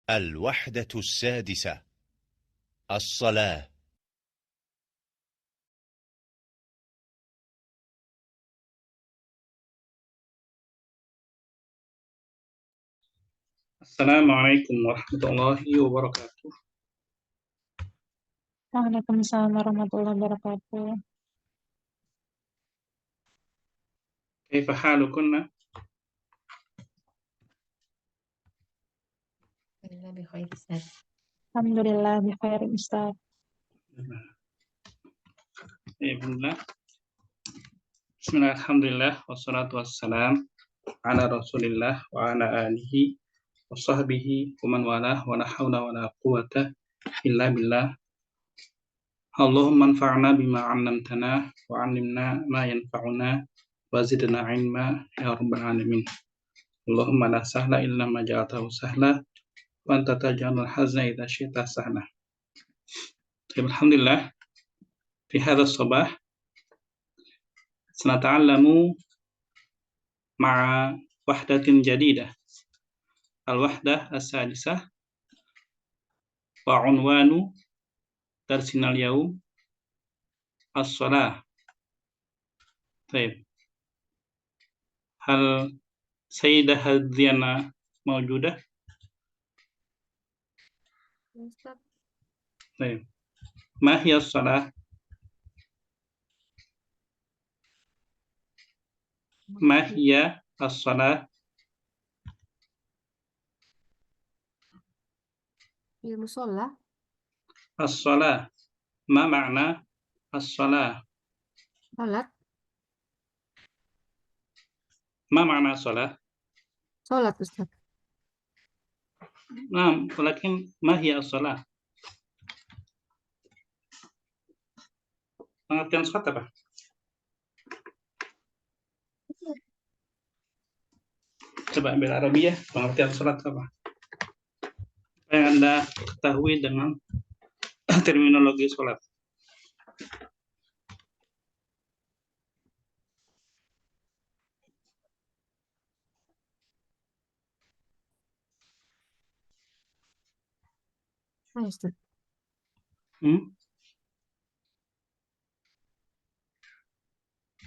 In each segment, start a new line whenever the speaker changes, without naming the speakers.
الوحدة السادسة الصلاة.
السلام عليكم ورحمة الله وبركاته.
Waalaikumsalam warahmatullahi wabarakatuh.
كيف حالكن؟
Alhamdulillah bi khair Ustaz.
Alhamdulillah bi khair Ustaz.
Alhamdulillah. Bismillah, alhamdulillah, wassalatu wassalam ala rasulillah wa ala alihi wa sahbihi wa man walah wa la hawla wa la quwata illa billah. Allahumma anfa'na bima 'allamtana wa 'allimna ma yanfa'una wa zidna 'ilma ya rabbal alamin. Allahumma la sahla illa ma ja'altahu sahla wa anta taj'alul hazna idza syi'ta sahla. Alhamdulillah, fi hadha as-sabah sanata'allamu ma'a wahdatin jadidah, al-wahdah as-sadisah, wa unwanu darsinal yaum as-salah. Baik. Hal Sayyidah Hadhiana mawjudah?
Ustaz,
Baik. Ma hiya as-salah? Ma hiya as-salah?
fil musalla,
As-salah. Ma ma'na as-salah?
salat,
Ma ma'na as-salah?
salat Ustaz.
Naam, walakin ma hiya as-salah? Pengertian salat apa? Coba ambil Arabiyah, pengertian salat apa? Apa yang Anda ketahui dengan terminologi salat?
Ayo Ustaz.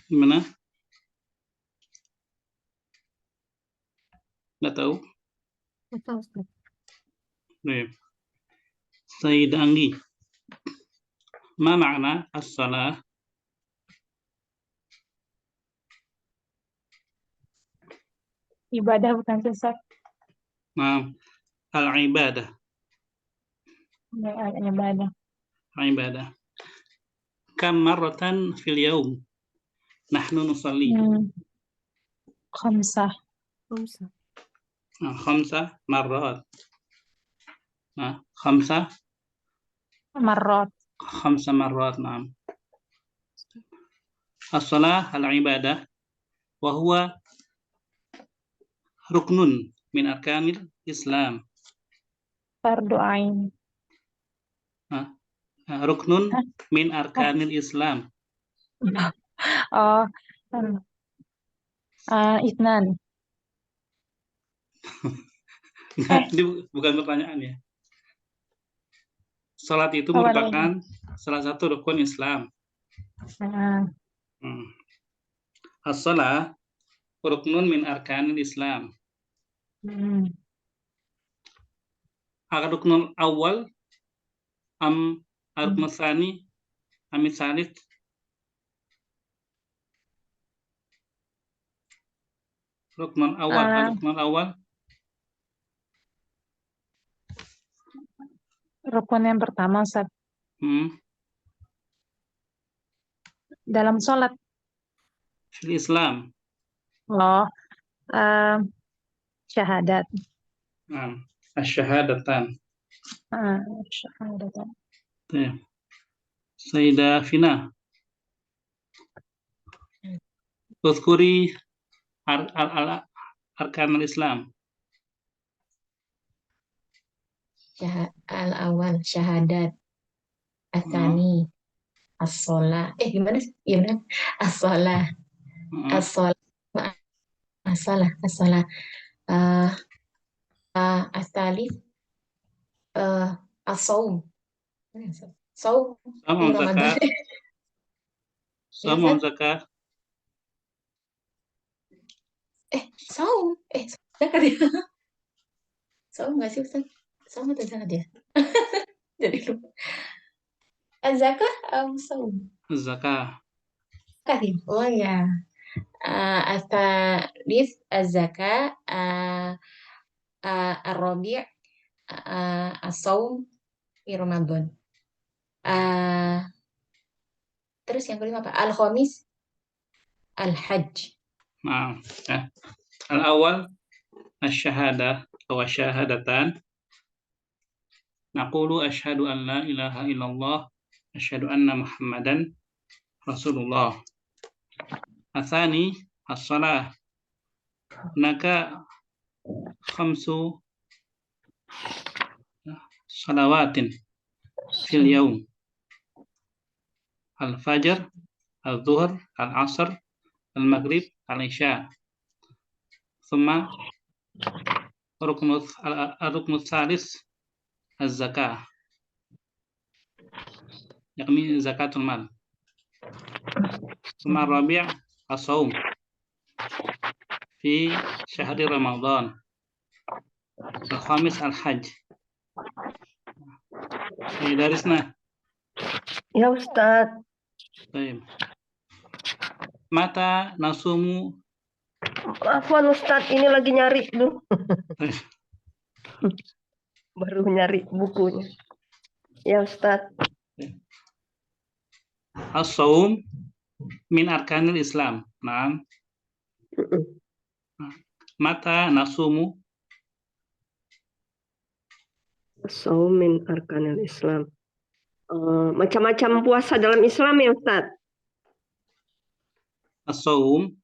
Gimana? Nggak tahu?
Betul Ustaz.
Baik. Sayyid Anggi, ma makna as-salah?
Ibadah bukan sesat.
Naam, al-ibadah.
Ibadah.
Ibadah. Kam marratan fil yaum nahnu nusalli?
Khamsah.
Khamsa marrat. Khamsa
Marrat.
khamsa marrat. Naam. As-salah al-ibadah wa huwa ruknun min arkanil Islam.
Fardu ain.
Ruknun min arkanil Islam.
Oh. Isnan.
Ini bukan pertanyaan ya. Salat itu merupakan salah satu rukun Islam. As-salah ruknun min arkanil Islam. Ar-ruknul awal am ar-ruknul tsani am tsalits? Ruknul awal, ar-ruknul awal.
Rukun yang pertama, Ustaz. Dalam sholat.
Fil Islam.
Oh. Syahadat.
Asyhadatan.
Syahadatan.
Sayyidah Fina, uzkuri arkanul Islam.
Al-awal syahadat, as-tsani as-shalah. Gimana sih? Iya benar. As-shalah. As-shalah. As-shalah. As-shalah. As-tsalits as-saum. Saum
Sama
di Ramadan.
zakat,
Ya,
sama
Ustaz.
zakat.
Saum. Zakat ya. Saum nggak sih Ustaz? Saum atau zakat ya? Jadi lupa. Zakah, saum.
Zakat.
Zakat ya? Oh ya. At-thalith az-zakah, ar-rabi' as-saum di Ramadan. Terus yang kelima apa? Al-khamis al-hajj.
Nah, ya. Al-awwal asy-syahadah atau syahadatan. Naqulu asyhadu an la ilaha illallah asyhadu anna Muhammadan Rasulullah. Atsani as-shalah. Hunaka khamsu salawatin fil yaum. Al-fajr, al-dhuhr, al-'asr, al-maghrib, al-isya. Thumma الركن الثالث الزكاة يعني زكاة المال. ثم الرابع الصوم في شهر رمضان. الخامس الحج. درسنا.
Ya Ustadz,
طيب متى نصوم؟
afwan Ustadz, ini lagi nyari tuh, baru nyari bukunya. Ya Ustadz,
الصوم من أركان الإسلام. نعم. متى نصوم؟
Shaum min arkanil Islam. Macam-macam puasa dalam Islam ya Ustadz.
الصوم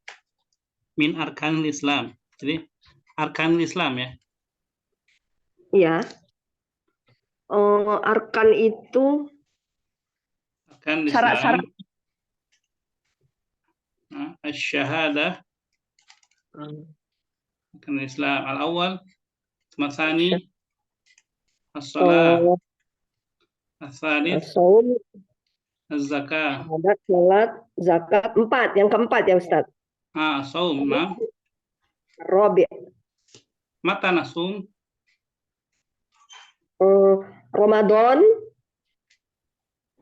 من أركان الإسلام. Jadi arkan Islam ya.
Ya. Arkan itu
Arkan
syarat-syarat.
Islam. Asy-syahadah. Arkan Islam. Al-awwal, tsani, as-shalah, ats-tsalits,
Shaum,
az-zakah.
syahadat, salat, zakat, 4. Yang keempat ya Ustadz.
Shaum. Nah.
Rabi'.
Mata nasum?
Ramadan.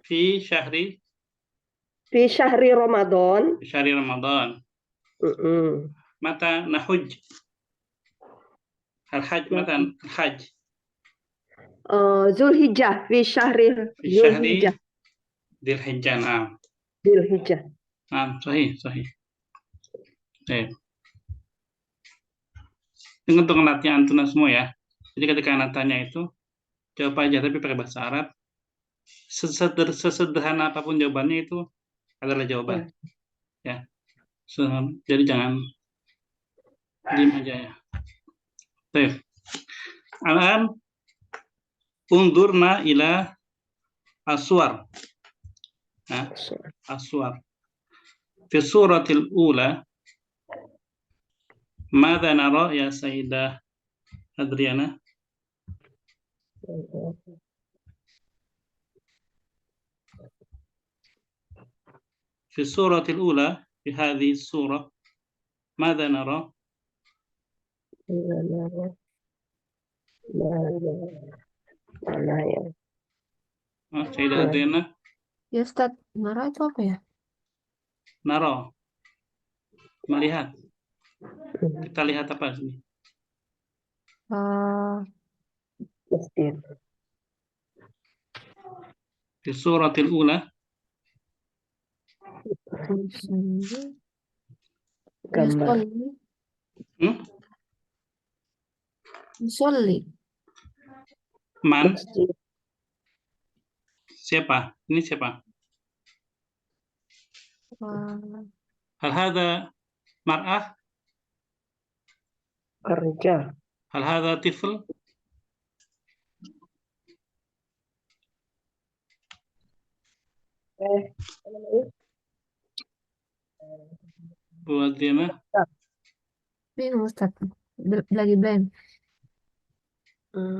Fi syahri
Ramadan.
Fi syahri Ramadan. Mata nahuj? Al-hajj. Mata al-hajj?
Zulhijjah. Fi syahri Zulhijjah.
Dzulhijjah. Nah.
Zulhijjah.
Nah, sahih. Ini untuk latihan antum semua ya. Jadi ketika anak tanya itu jawab aja tapi pakai bahasa Arab. Sesederhana apapun jawabannya itu adalah jawaban. Ya. Jadi jangan diam aja ya. Baik. Al-an undurna ila aswar. Nah, aswar. Fi suratil ula ماذا نرى يا سيدة أدريانا؟ في السورة الأولى في هذه السورة ماذا نرى؟ سيدة أدريانا؟
Ya Ustaz, marah itu apa ya?
Nara, melihat. Kita lihat apa sini? Di suratil ula.
Gambar.
Musolli.
Man? Siapa? Ini siapa? Hal hadha mar'ah?
Arja.
Hal hadha tifl? Buat dia mah?
Bingung Ustaz, lagi blank.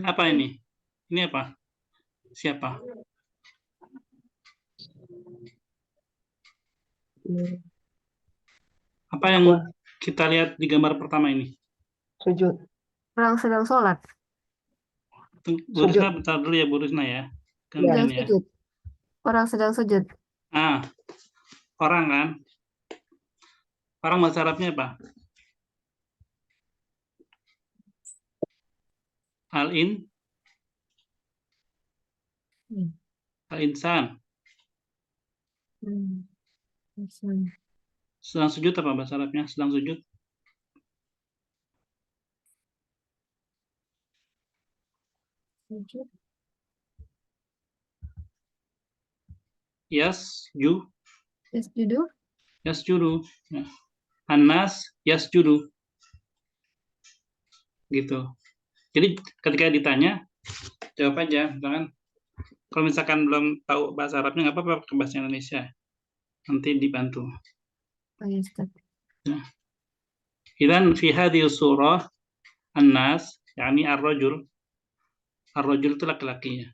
Apa ini? Ini apa? Siapa? Apa yang
Wah,
kita lihat di gambar pertama ini?
sujud.
Orang sedang sholat.
Bu Risna, bentar dulu ya Bu Risna ya.
Sedang
Gantian ya.
sujud. Orang sedang sujud.
Orang kan? Orang bahasa Arabnya apa? Al-in, al-insan. Sedang sujud apa bahasa Arabnya? Sedang sujud. Yasjudu. Ya. An-nas yasjudu. Gitu. Jadi ketika ditanya, jawab aja. Misalkan, kalau misalkan belum tahu bahasa Arabnya, nggak apa-apa pakai bahasa Indonesia. Nanti dibantu. Idzan fi hadhihi surah an-nas, yakni ar-rajul. Ar-rajul itu laki-lakinya.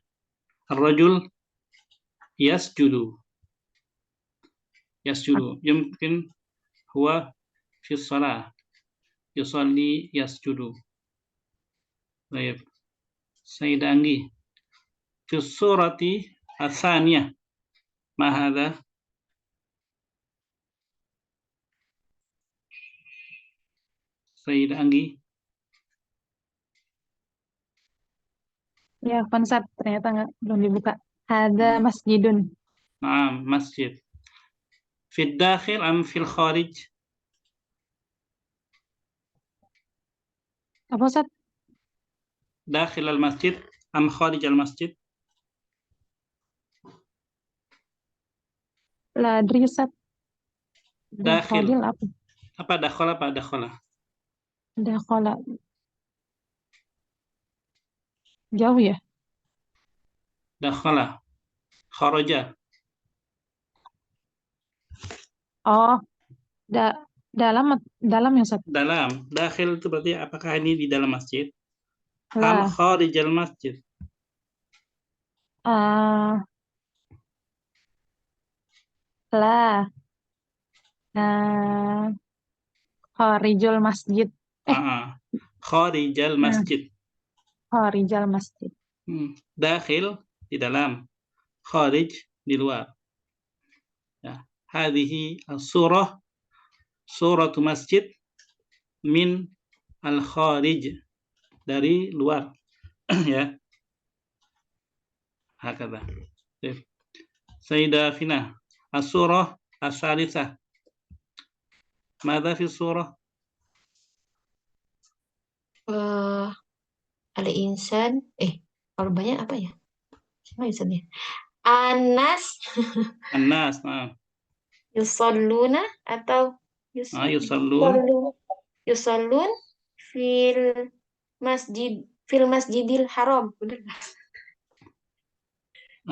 Ar-rajul yasjudu. Yasjudu. Yumkin huwa fi shalah. Yusalli yasjudu. Baik. Sayyidah Anggi. Fi surati ats-tsaniyah. Ma hadza? Sayyidah Anggi.
Ya, konsep ternyata belum dibuka. Ada masjidun.
Masjid. Fid dakhil am fil kharij?
Apa Ustaz?
Dakhil al masjid am kharij al masjid?
La adri Ustaz.
Dakhil.
Dakhalil apa?
Apa dakhala apa dakhala?
Dakhala. Jauh ya?
Dakhala. Kharaja.
Oh, dalam ya Ustaz?
Dalam. Dakhil itu berarti apakah ini di dalam masjid? Am
La.
kharij al masjid?
La. Kharijul masjid.
Kharij al masjid.
Kharijal masjid.
Dakhil di dalam. Kharij di luar. Ya. Hadhihi as-surah suratu masjid min al-kharij, dari luar. Ya. Hakadha. Sayyidah Fina, as-surah as-salisah. Madza fi surah?
Al-insan. Kalau banyak apa ya? Sama Ustaznya. Anas
An-nas.
yusalluna atau
Yusallun.
yusallun fil masjidil haram. Bener nggak?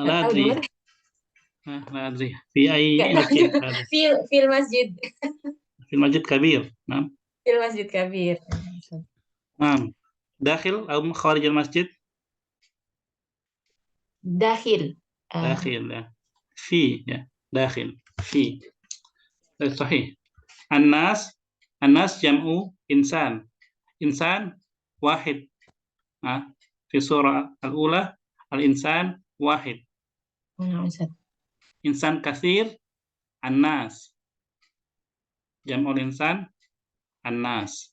La
Nggak tahu
adri.
di mana.
La adri. Fi ayyi
Nggak
masjid?
Fil masjid.
Fil masjid kabir.
Fil masjid kabir.
Dakhil atau kharij al-masjid?
Dakhil.
Dakhil ya. Fi ya. Dakhil. Fi. Sahih. An-nas jam'u insan. Insan wahid. Fi surah al-ula al-insan wahid. Insan katsir an-nas. Jam'ul insan an-nas.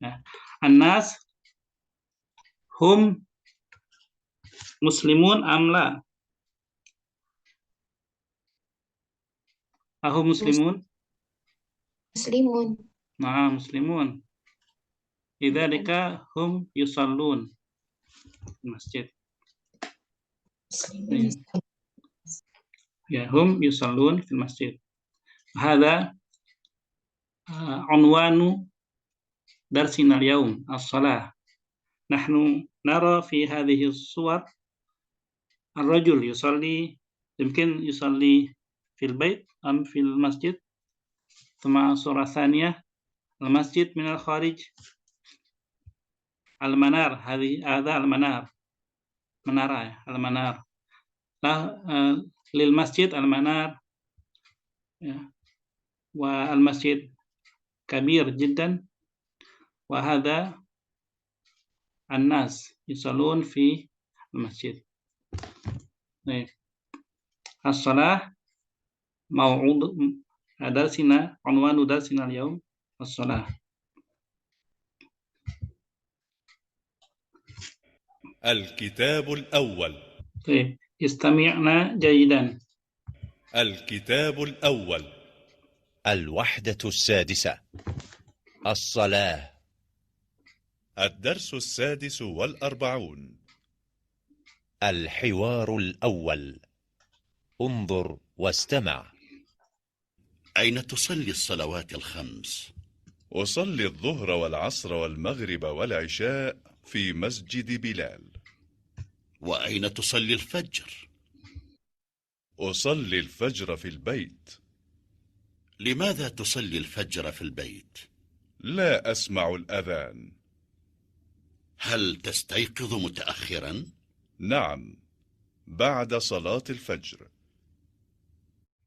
Ya. An-nas hum muslimun amla. Ahum muslimun?
Muslimun.
Muslimun. Idzalika hum yusallun masjid. Ya, hum yusallun fil masjid. Hadza unwanu darsina al-yawm as-salah. Nahnu nara fi hadhihi as-suwar ar-rajul yusalli, mungkin yusalli fil bait am fil masjid. Thumma surah tsaniyah al-masjid min al-kharij. Al-manar, hadha al-manar. menara ya, al-manar. Nah, lil masjid al-manar ya. Wa al-masjid kabir jiddan wa hadha an-nas yusallun fi al-masjid. Baik. As-shalah mau'ud darsina unwanu darsina al-yawm as-shalah.
الكتاب الأول.
طيب استمعنا جيدا.
الكتاب الأول. الوحدة السادسة. الصلاة. الدرس 46. الحوار الأول. انظر واستمع.
أين تصلي الصلوات الخمس؟
أصلي الظهر والعصر والمغرب والعشاء في مسجد بلال.
وأين تصلي الفجر؟
أصلي الفجر في البيت.
لماذا تصلي الفجر في البيت؟
لا أسمع الأذان.
هل تستيقظ متأخرا؟
نعم، بعد صلاة الفجر.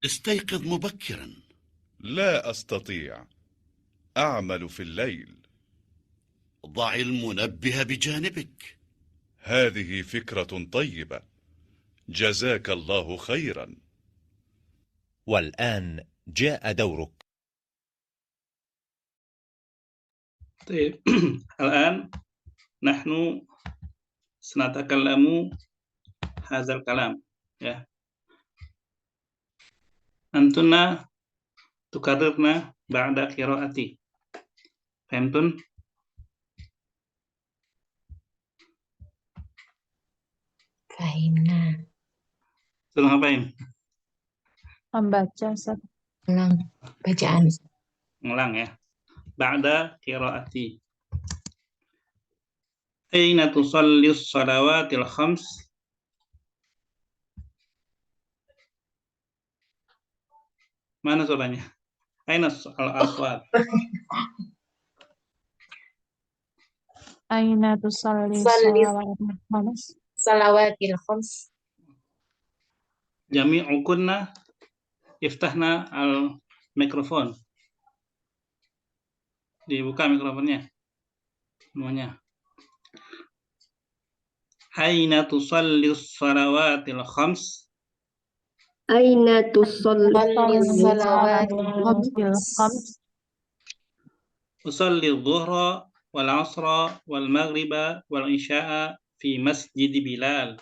استيقظ مبكرا.
لا أستطيع، أعمل في الليل.
ضع المنبه بجانبك.
هذه فكرة طيبة، جزاك الله خيرا.
والآن جاء دورك.
طيب الآن نحن سنتكلم هذا الكلام ya. أنتن تكررن بعد قراءتي. فهمتن؟
Fahimna.
Suruh ngapain?
Membaca, Ustaz.
Ulang bacaan.
Ngulang ya. Ba'da qiraati. Aina tusalli shalawatil khams? Mana suaranya? Aina al-aswat?
Aina tusalli
Tusalli
shalawatil khams?
Salawatil khams.
Jami'ukunna iftahna al-mikrofon. Dibuka mikrofonnya. Semuanya. Aina tusalli shalawatil khams?
Aina tusalli
Salawatil khams?
Usalli dhuhra wal asra wal maghriba wal isya'a fi masjid Bilal.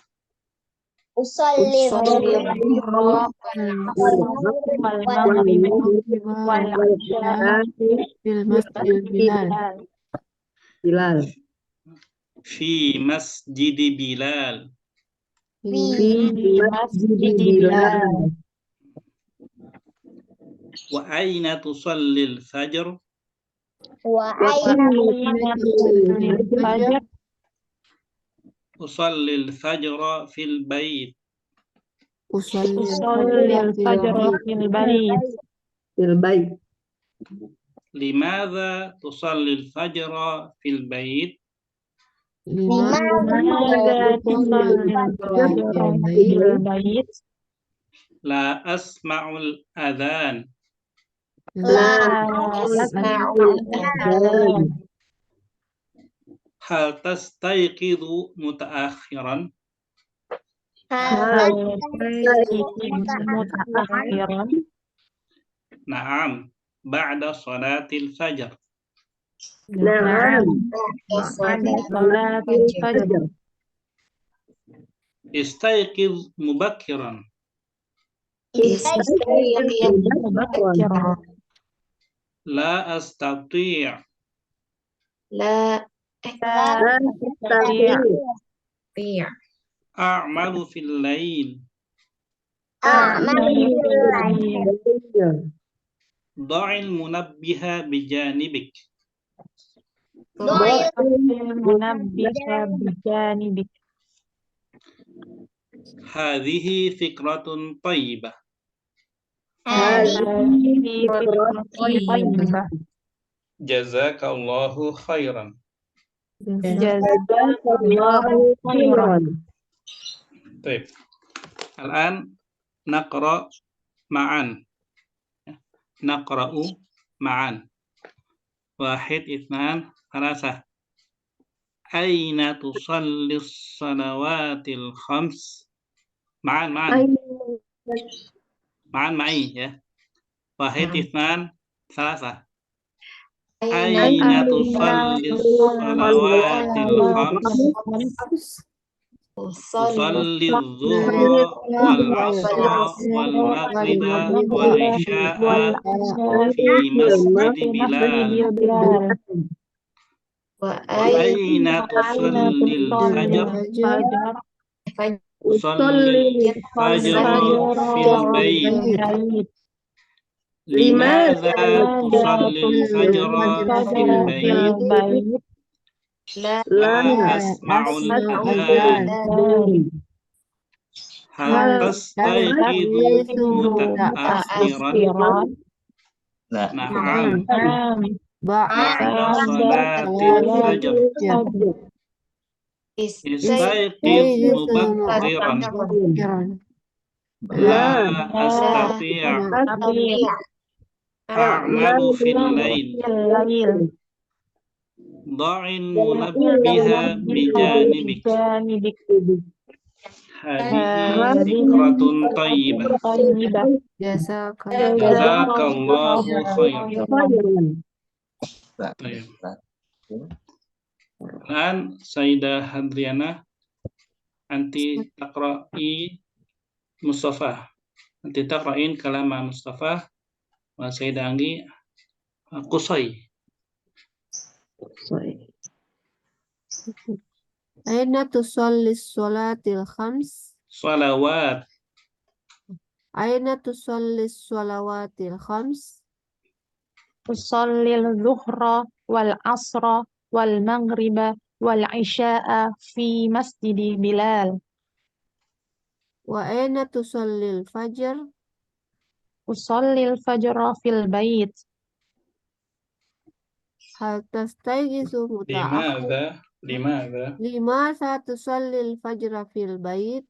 Usalli dhuhra
Wal maghrib wal isya fil masjid Bilal.
Bilal.
Fi masjid Bilal.
Fi masjid Bilal.
Wa aina tusalli al-fajr?
wa
Aina tusalli al-fajr?
Usalli al-fajra fil bait.
Usalli al-fajr fil bait.
Fil bait.
Limadha tusalli al-fajra fil bait?
Limadha tusalli al-fajr fil bait?
La asma'ul adhan.
La asma'ul adhan.
Hal tastayqidu mutaakhiran?
Hal mutaakhiran?
Naam, ba'da salatil fajr.
Na'am.
Ba'da salatil fajr.
Istayqiz mubakkiran.
Mubakkiran.
La astati'.
La
Tastati'
A'malu fil lail.
a'malu fil lail.
Da'il munabbiha bijanibik.
Munabbiha bijanibik.
Hadhihi fikratun tayyibah.
Hadhihi fikratun tayyibah.
Jazakallahu khairan.
Jazakallahu khairan.
Baik. Al-an naqra ma'an. Naqra'u ma'an. Wahid, itsnan, thalatha. Aina tusallis salawatil khams? Ma'an. Ma'an ma'i ya. Wahid, itsnan, thalatha. Aina tusallis salawatil khams? Usalli dhuhra wal asra wal maghriba wal isya'a fi masjid Bilal. Wa aina tusallil fajr? Usalli fajra fil bait. Limadha tusallil fajra fil bait? La asma'ul adhan. Hal tastayqidhu mutaakhiran? Na'am. Ba'da salatil fajr. Istayqidh mubakkiran. La astati' a'malu fil lail. Dha'il munabbiha bijanibik. Hadihi fikratun tayyibah. Jazakallahu khairan. Dan Sayyidah Hadriana, anti taqra'i Mustafa. Anti taqra'in kalama Mustafa. Wa Sayyidah Anggi Qusay.
Aina tusallis sholatil khams?
Salawat.
Aina tusallis sholawatil khams?
Usallil zuhra wal asra wal maghriba wal isya'a fi masjid Bilal.
Wa aina tusallil fajr?
Usallil fajra fil bait.
Hal tastayqizu muta'akhir? Limadha tusallil fajra fil bait?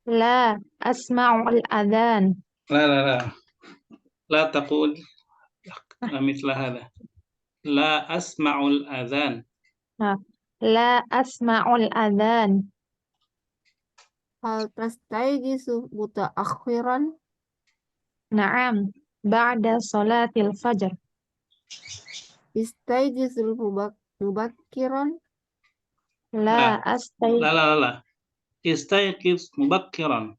La asma'ul adhan.
La taqul mithla hadha. La asma'ul adhan.
La asma'ul adhan.
Hal tastayqizu mutaakhiran?
Na'am, ba'da salatil fajr.
Istayqizul mubakkiran?
La
Istayqiz mubakkiran.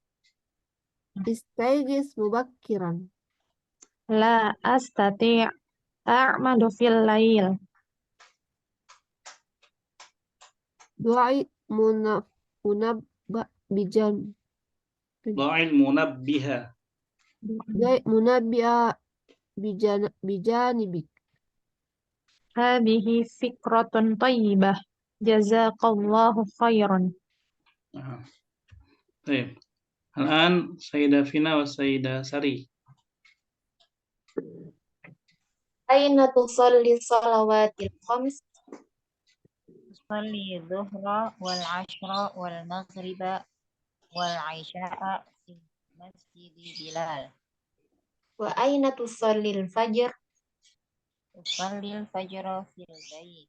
Istayqiz mubakkiran.
La astati' a'malu fil lail.
Du'i munabba bijan.
Dha'il munabbiha.
Munabbi'a bijanibik.
Hadihi fikratun tayyibah. Jazakallahu khairan.
Baik. Al-an Sayyidah Fina wa Sayyidah Sari.
Aina tusalli salawatil khams?
Usalli dhuhra wal ashra wal maghriba wal isya'a fi masjid Bilal.
Wa aina tusallil fajr?
Usalli fajra fil bait.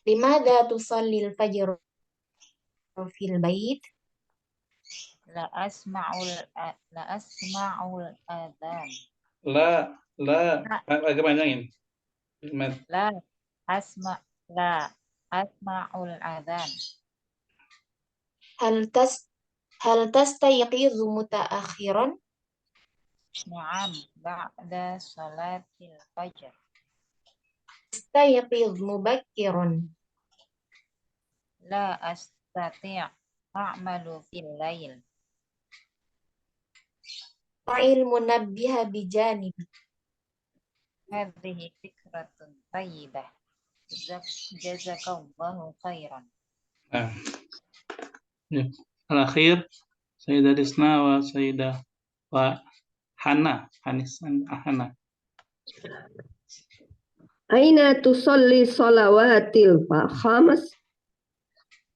Limadha tusallil fajr fil bait?
La asma'ul adhan.
Agak panjangin.
La asma'ul adhan.
Hal tastayqizu mutaakhiran?
Na'am, ba'da salatil fajr.
Istayqiz mubakkiran.
La astati' a'malu fil lail.
Fa'il munabbiha bijanibi.
Hadhihi fikratun tayyibah. Jazakallahu khairan.
Al-akhir Sayyidah Disna wa Sayyidah wa Hana. Hana.
Aina tusalli salawatil khams?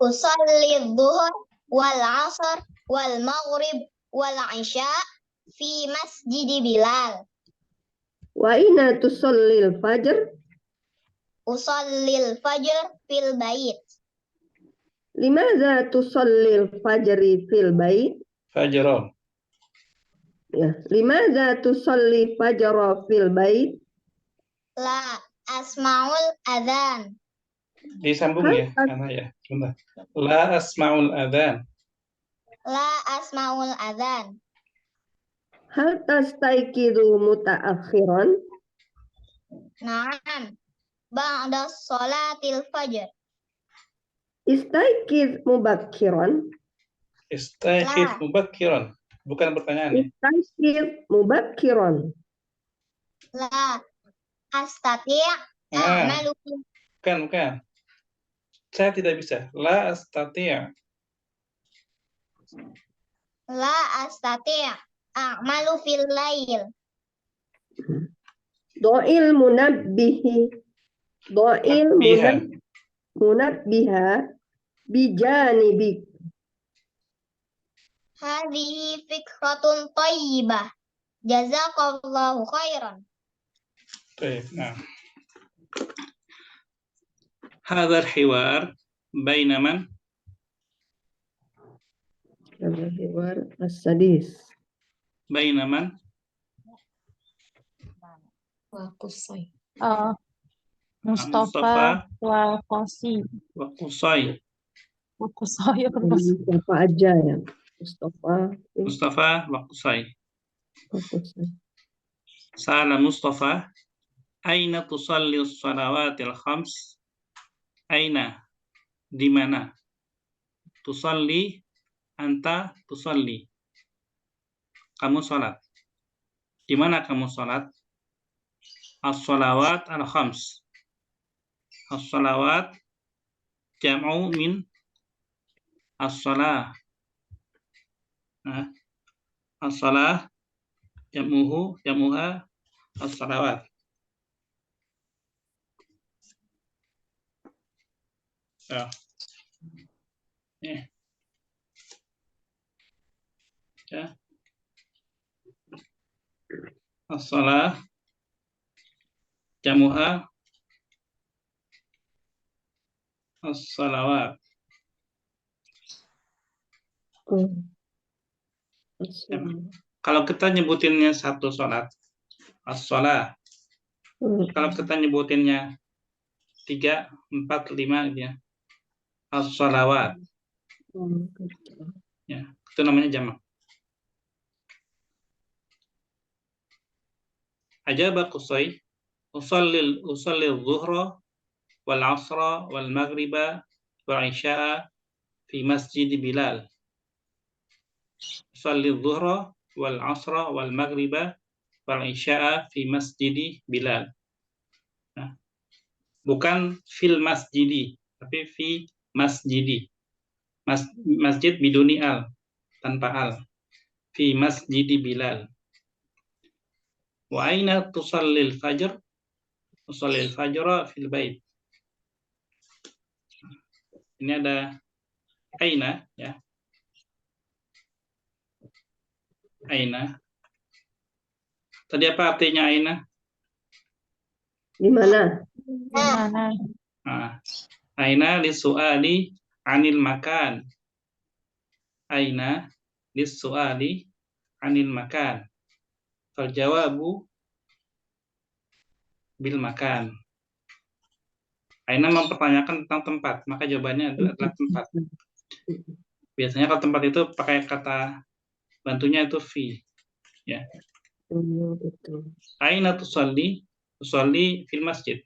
Usalli dhuhr
wal asr wal maghrib wal isya fi masjid Bilal.
Wa aina tusallil fajr?
Usallil fajr fil bait.
Limadza tusallil fajri fil bait?
Fajr.
Ya, limadza tusalli fajra fil bait?
La asma'ul adzan.
Disambung ya, karena ya. Sebentar. La asma'ul adzan.
La asma'ul adzan.
Hal tastayqidu mutaakhiran?
Na'am. Ba'da sholatil fajr.
Istayqiz mubakkiran?
Istaiqidz mubakkiran. Bukan pertanyaan ya.
Istayqiz mubakkiran.
La astati' a'malu.
Bukan. Saya tidak bisa. La astati'.
La astati' a'malu fil lail.
Do'il munabbihi. Do'il munabbiha bijanibik.
Hadhihi fikratun thayyibah. Jazakallahu khairan.
Baik, nah. Hadha al-hiwar baina man?
Al-hiwar as-sadis.
Baina man?
Wa Qusay.
Mustafa wa Qasi.
Wa Qusay.
Wa Qusay apa Qasi?
Mustafa aja ya.
Mustafa wa Qusay.
Qusay.
Sa'ala Mustafa, aina tusalli as-salawatil khams? Aina, di mana? Tusalli, anta tusalli. Kamu salat. Di mana kamu salat? As-salawat al-khams. As-salawat jam'u min as-salah. As-salah jamuha as-salawat. Ya. Ya. As-salah jamuha as-salawat. Kalau kita nyebutinnya satu sholat, as-salah. Kalau kita nyebutinnya 3, 4, 5 gitu ya, as-salawat. Ya, itu namanya jamak. Ajaba Qusay, usalli adh-dhuhra wal 'asra wal maghriba wal 'isya'a fi masjid Bilal. Usalli adh-dhuhra wal 'asra wal maghriba wal 'isya'a fi masjid Bilal. Nah, bukan fil masjidi, tapi fi masjidi. Masjid biduni al, tanpa al. Fi masjid Bilal. Wa aina tusallil fajr? Tusallil fajra fil bait. Ini ada aina ya. Aina. Tadi apa artinya aina?
Di mana?
Aina lisu'ali anil makan. Aina lisu'ali anil makan. Fal jawabu bil makan. Aina mempertanyakan tentang tempat, maka jawabannya adalah tempat. Biasanya kalau tempat itu pakai kata bantunya itu fi. Ya. Aina tusalli? Tusalli fil masjid.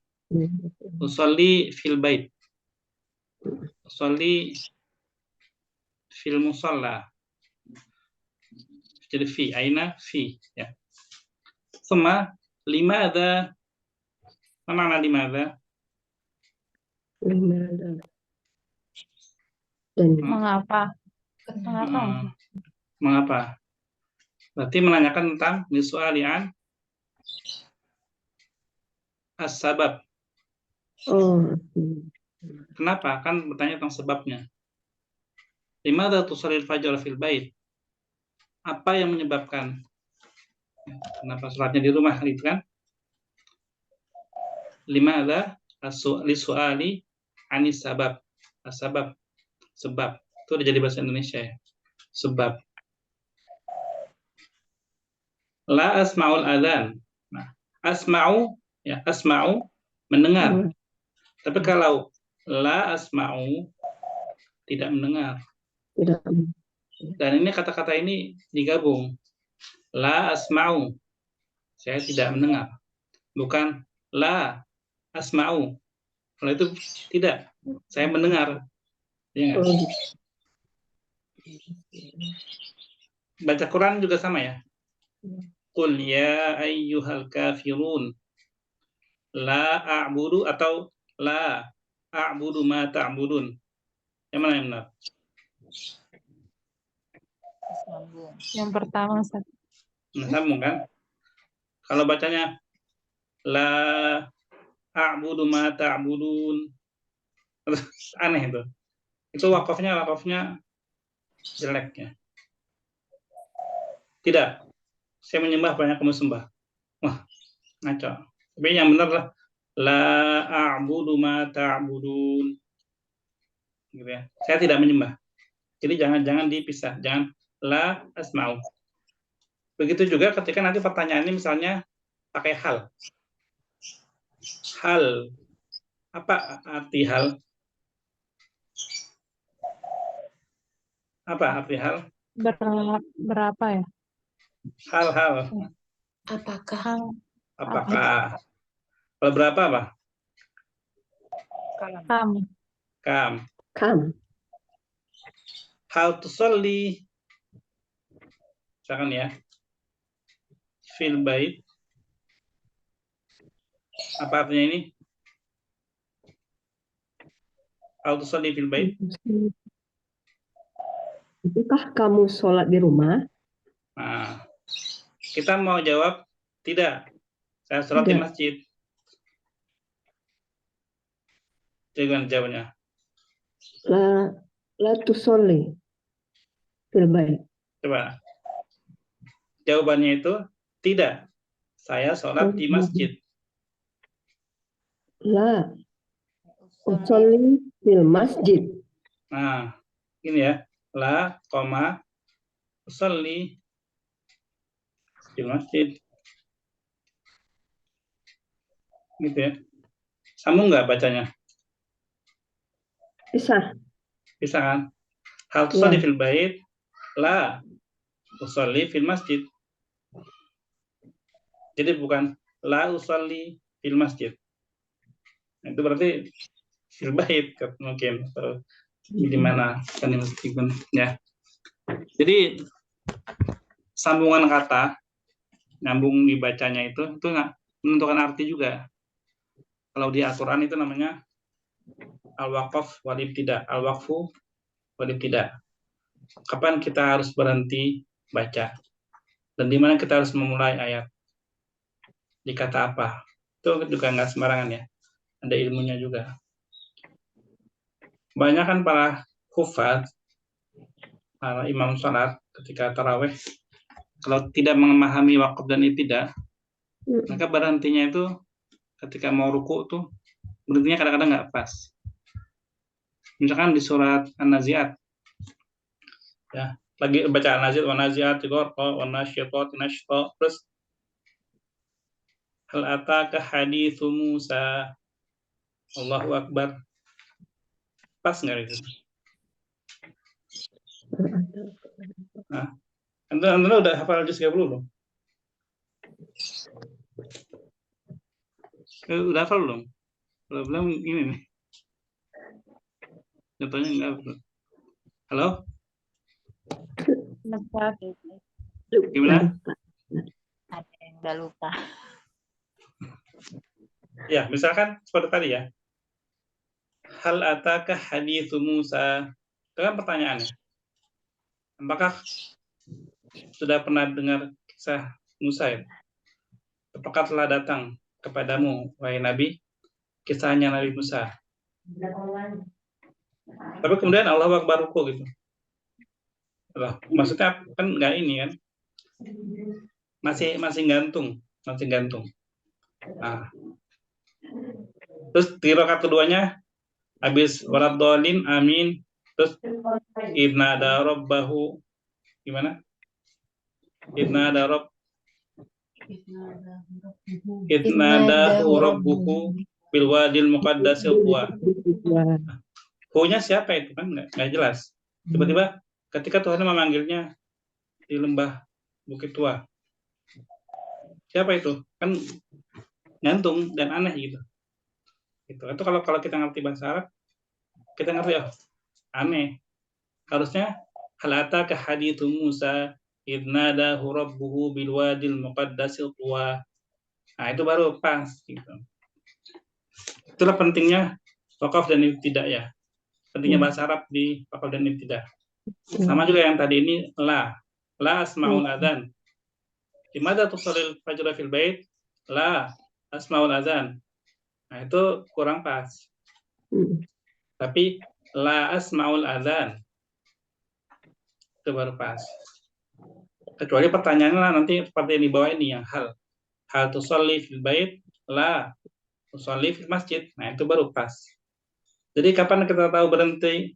Tusalli fil bait. Tusalli fil musalla. Jadi fi, aina fi ya. Sama limadza? Apa makna limadza?
Mengapa?
Mengapa? Berarti menanyakan tentang disualian as-sabab. Kenapa? Kan bertanya tentang sebabnya. Limadha tusallil fajr fil bait? Apa yang menyebabkan kenapa sholatnya di rumah itu kan? Limadha lisuali anis sabab. Asbab, sebab. Itu udah jadi bahasa Indonesia ya. Sebab. La asma'ul adzan. Nah, asma'u ya, asma'u mendengar. Tapi kalau la asma'u tidak mendengar.
Tidak.
Dan ini kata-kata ini digabung. La asma'u, saya tidak mendengar. Bukan la asma'u. Kalau itu tidak, saya mendengar. Ya nggak? Baca Quran juga sama ya. Qul ya ayyuhal kafirun la a'budu atau la a'budu ma ta'budun. Yang mana yang benar?
Yang pertama, Ustaz.
Nah, sambung kan? Kalau bacanya la a'budu ma ta'budun, aneh itu. Itu wakafnya jelek ya. Tidak. Saya menyembah banyak kamu sembah. Wah, ngaco. Tapi yang benar lah la a'budu ma ta'budun. Gitu ya. Saya tidak menyembah. Jadi jangan dipisah, jangan la asma'u. Begitu juga ketika nanti pertanyaannya misalnya pakai hal. Hal. Apa arti hal? Apa arti hal?
Berapa ya?
Hal-hal.
Apakah?
Apakah? Kalau berapa apa? Kam. Hal tusalli. Misalkan ya. Fil bait. Apa artinya ini? Hal tusalli fil bait.
Apakah kamu sholat di rumah?
Nah, kita mau jawab tidak. Saya sholat di masjid. Jangan jawabnya.
La tusolli fil bait.
Coba. Jawabannya itu tidak. Saya sholat di masjid.
La usolli fil masjid.
Nah, ini ya. La, koma, usolli fil masjid. Gitu ya. Sambung nggak bacanya?
Bisa.
Bisa kan? Hal tusalli fil bait, la usolli fil masjid. Jadi bukan la usolli fil masjid. Itu berarti fil bait mungkin atau di mana kan meskipun ya. Jadi sambungan kata nyambung dibacanya itu nggak menentukan arti juga. Kalau di Al-Qur'an itu namanya al-waqaf wal ibtida, al-waqfu wal ibtida. Kapan kita harus berhenti baca dan di mana kita harus memulai ayat. Di kata apa? Itu juga nggak sembarangan ya. Ada ilmunya juga. Banyak kan para hufaz, para imam salat ketika tarawih, kalau tidak memahami waqaf dan ibtida, maka berhentinya itu ketika mau ruku tuh berhentinya kadang-kadang nggak pas. Misalkan di surat An-Nazi'at, ya lagi baca An-Nazi'at, Wan-Nazi'at, Ghorqa, Wan-Nasyitat, Nashta, terus hal ataka haditsu Musa, Allahu Akbar. Pas nggak itu? Nah, Anda udah hafal juz 30 belum? Udah hafal belum? Kalau belum ini nih. Contohnya enggak. Halo? Gimana?
Ada yang udah lupa.
Ya, misalkan seperti tadi ya. Hal ataka haditsu Musa. Itu kan pertanyaannya. Apakah sudah pernah dengar kisah Musa ya? Apakah telah datang kepadamu, wahai Nabi, kisahnya Nabi Musa? Tapi kemudian Allah Akbar ruku gitu. Loh, maksudnya kan nggak ini kan? Masih gantung. Nah, terus di rakaat keduanya habis waladhdallin amin, terus idnada rabbahu gimana? Idnadahu rabbuhu bil wadil muqaddasil tuwa. Hu-nya siapa itu kan nggak jelas. Tiba-tiba ketika Tuhan memanggilnya di lembah Bukit Tua. Siapa itu? Kan gantung dan aneh gitu. Itu kalau kita ngerti bahasa Arab, kita ngerti aneh. Harusnya halata ka hadithu Musa idnadahu rabbuhu bil wadil muqaddasil tuwa. Nah, itu baru pas gitu. Itulah pentingnya waqaf dan ibtidah ya. Pentingnya bahasa Arab di waqaf dan ibtidah. Sama juga yang tadi ini la asmaul adzan. Dimana tusalil fajr fil bait? La asmaul adzan. Nah, itu kurang pas. Tapi la asmaul adzan itu baru pas. Kecuali pertanyaannya nanti seperti yang di bawah ini yang hal tusalli fil bait? La tusalli fil masjid. Nah, itu baru pas. Jadi kapan kita tahu berhenti?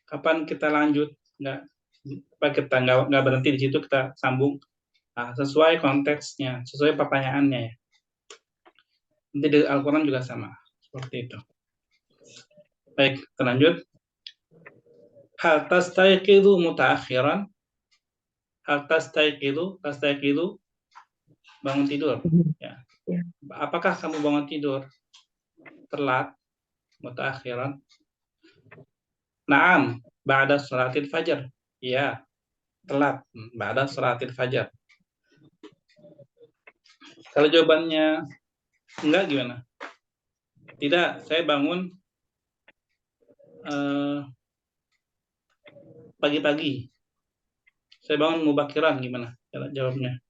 Kapan kita lanjut? Kita nggak berhenti di situ, kita sambung. Nah, sesuai konteksnya, sesuai pertanyaannya ya. Nanti di Al-Quran juga sama seperti itu. Baik, kita lanjut. Hal tastayqidu mutaakhiran? Hal tastayqidu bangun tidur. Ya. Apakah kamu bangun tidur telat? Mutaakhiran. Naam, ba'da shalatil fajar. Iya, telat ba'da shalatil fajar. Kalau jawabannya enggak gimana? Tidak, saya bangun pagi-pagi. Saya bangun mubakiran, gimana jawabnya?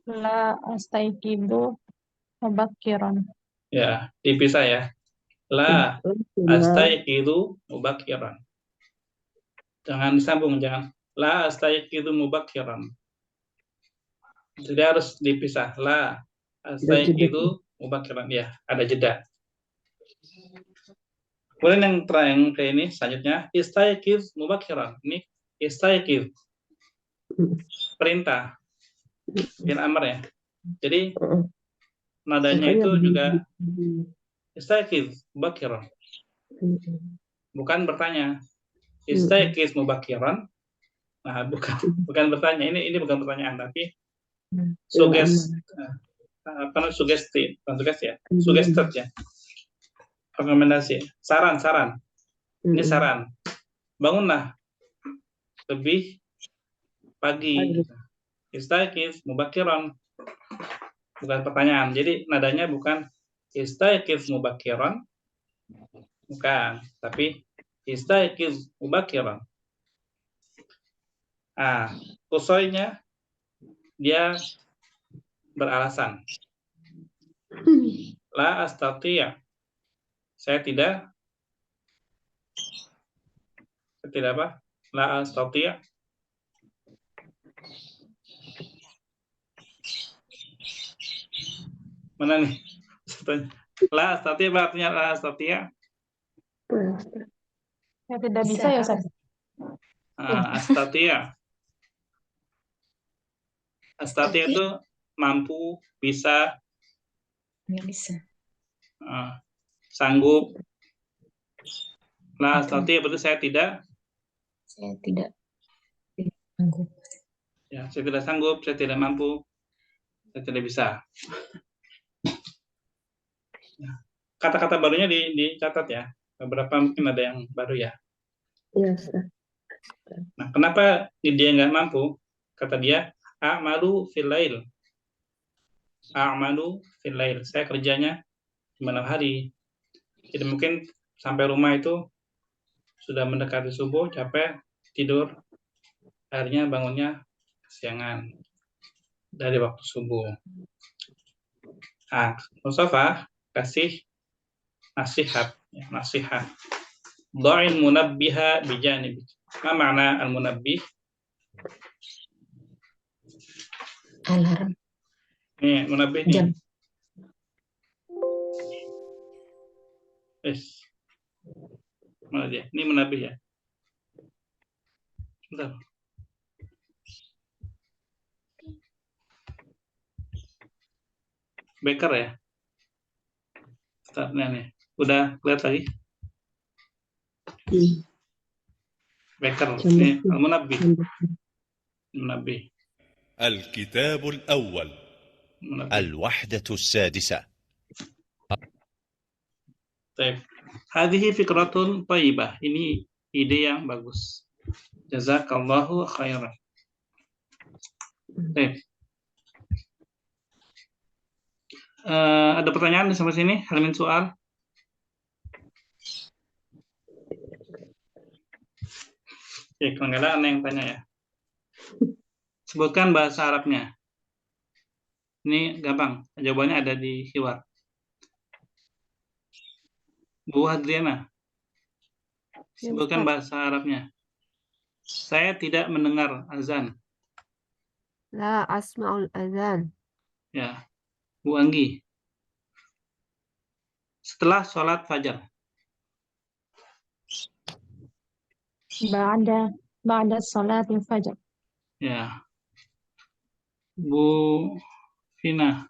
La astayqidu mubakiran.
Ya, dipisah ya. La astayqidu mubakiran. Jangan disambung, jangan. La astayqidu mubakiran. Jadi harus dipisah. La astayqidu mubakiran. Ya, ada jeda. Kemudian yang terakhir kayak ini selanjutnya istayqiz mubakiran. Ini istayqiz. Perintah. Bin amr ya. Jadi nadanya itu juga istayqiz mubakiran. Bukan bertanya. Istayqiz mubakiran. Nah, bukan bertanya. Ini bukan pertanyaan tapi sugesti, bukan sugesti ya. Sugested ya. Rekomendasi. Saran. Ini saran. Bangunlah lebih pagi. Istayqiz mubakiran. Bukan pertanyaan. Jadi nadanya bukan istayqiz mubakiran. Bukan, tapi istayqiz mubakiran. Ah, usoinya dia beralasan. La astati'. Saya tidak apa? La astati'. Mana nih? La astati' artinya la astati'.
Ya tidak bisa ya, Ustaz.
Astati'. Astati' itu mampu, bisa.
Nggak bisa.
Sanggup. La astati' berarti saya tidak
Sanggup.
Ya, saya tidak sanggup, saya tidak mampu, saya tidak bisa. Kata-kata barunya dicatat ya. Beberapa mungkin ada yang baru ya.
Iya,
Nah, kenapa dia nggak mampu? Kata dia, a'malu fil lail. A'malu fil lail. Saya kerjanya di malam hari. Jadi mungkin sampai rumah itu sudah mendekati subuh, capek, tidur. Akhirnya bangunnya kesiangan dari waktu subuh. Mustafa kasih nasihat. Dha'il munabbiha bijanibik. Ma makna al-munabbih?
Alarm.
Nih, munabbih nih.
Jam.
Mana dia? Ini munabbih ya. Bentar. Beker ya. Startnya nih. Udah lihat lagi? Beker. Ini al-munabbih. Munabbih.
الكتاب الأول
Munabbih.
الوحدة السادسة
Baik. Hadhihi fikratun thayyibah. Ini ide yang bagus. Jazakallahu khairan. Baik. Ada pertanyaan sampai sini? Halamin soal. Oke, kalau nggak ada yang tanya ya. Sebutkan bahasa Arabnya. Ini gampang. Jawabannya ada di hiwar. Bu Hadriana, sebutkan bahasa Arabnya. Saya tidak mendengar azan.
La asma'ul azan.
Ya, Bu Anggi. Setelah sholat fajar.
Ba'da salatil fajr.
Ya. Bu Vina.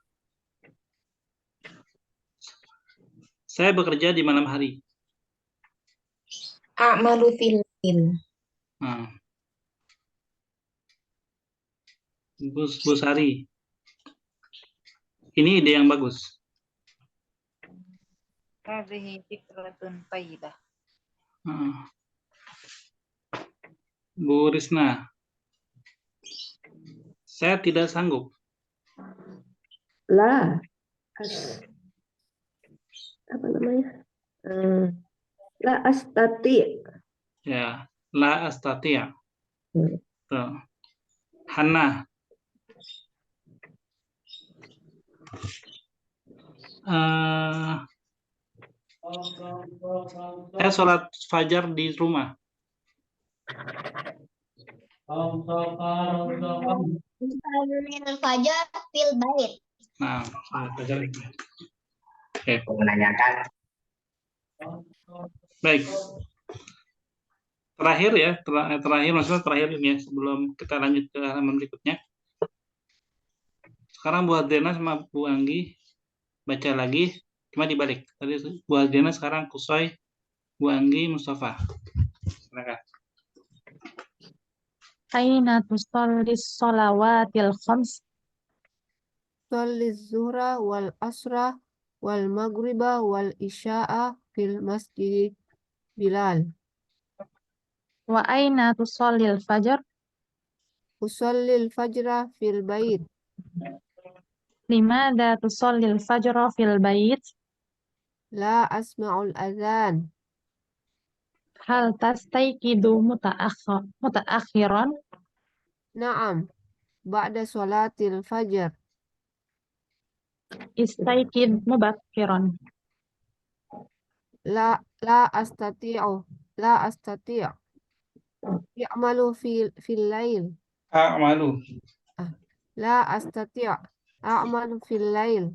Saya bekerja di malam hari.
A'malu fil lail.
Nah. Bu Sari. Ini ide yang bagus.
Hadhihi fikratun thayyibah.
Bu Risna. Saya tidak sanggup.
Apa namanya? La astati.
Ya, la astati'. Tuh. Hana. Saya sholat fajar di rumah.
Fajar fil bait.
Nah, sholat fajar. Oke.
Menanyakan.
Baik. Terakhir ya, maksudnya terakhir ini ya, sebelum kita lanjut ke halaman berikutnya. Sekarang Bu Adriana sama Bu Anggi baca lagi, cuma dibalik. Tadi Bu Adriana, sekarang Kusoy, Bu Anggi, Mustafa. Silakan.
Aina tusallis shalawatil khams?
Sholli zuhra wal asra wal maghriba wal isya'a fil masjid Bilal.
Wa aina tusallil fajr?
Usallil fajra fil bait.
Limada tusallil fajra fil bait?
La asma'ul azan.
Hal tastayqidu mutaakhiran?
Naam. Ba'da sholatil fajr.
Istayqid mubakkiran.
La astati'u. La astati'. Ya'malu fil lail.
A'malu.
La astati'. A'malu fil lail.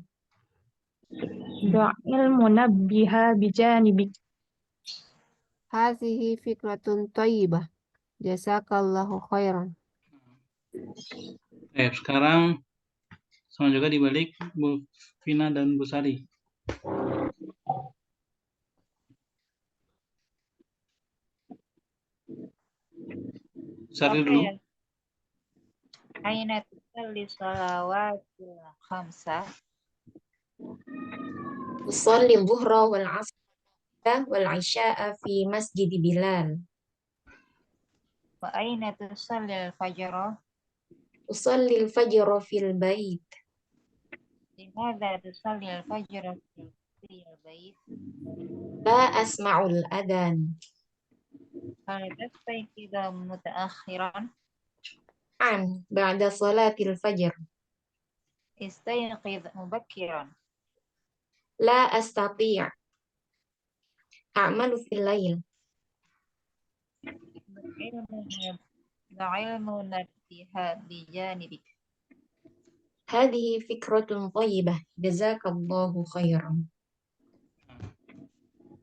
Du'il munabbiha bijanibik.
Hadhihi fikratun thayyibah. Jazakallahu khairan.
Sekarang sama juga dibalik Bu Vina dan Bu Sari. Sari dulu.
Aina tusalli shalawatil khamsa?
Usalli dhuhra wal 'asra wal 'isya'a fi masjid Bilal.
Wa aina tusalli al-fajra?
Usalli al-fajra fil bait.
Limadha tusalli al-fajra fil bait?
La asma'ul adhan.
Hal tastayqidu mutaakhiran?
An ba'da salatil fajr.
Istayqid mubakkiran.
La astati'. A'malu fil lail.
العلم نبه بجانبك.
هذه فكرة طيبة جزاك الله خيرا.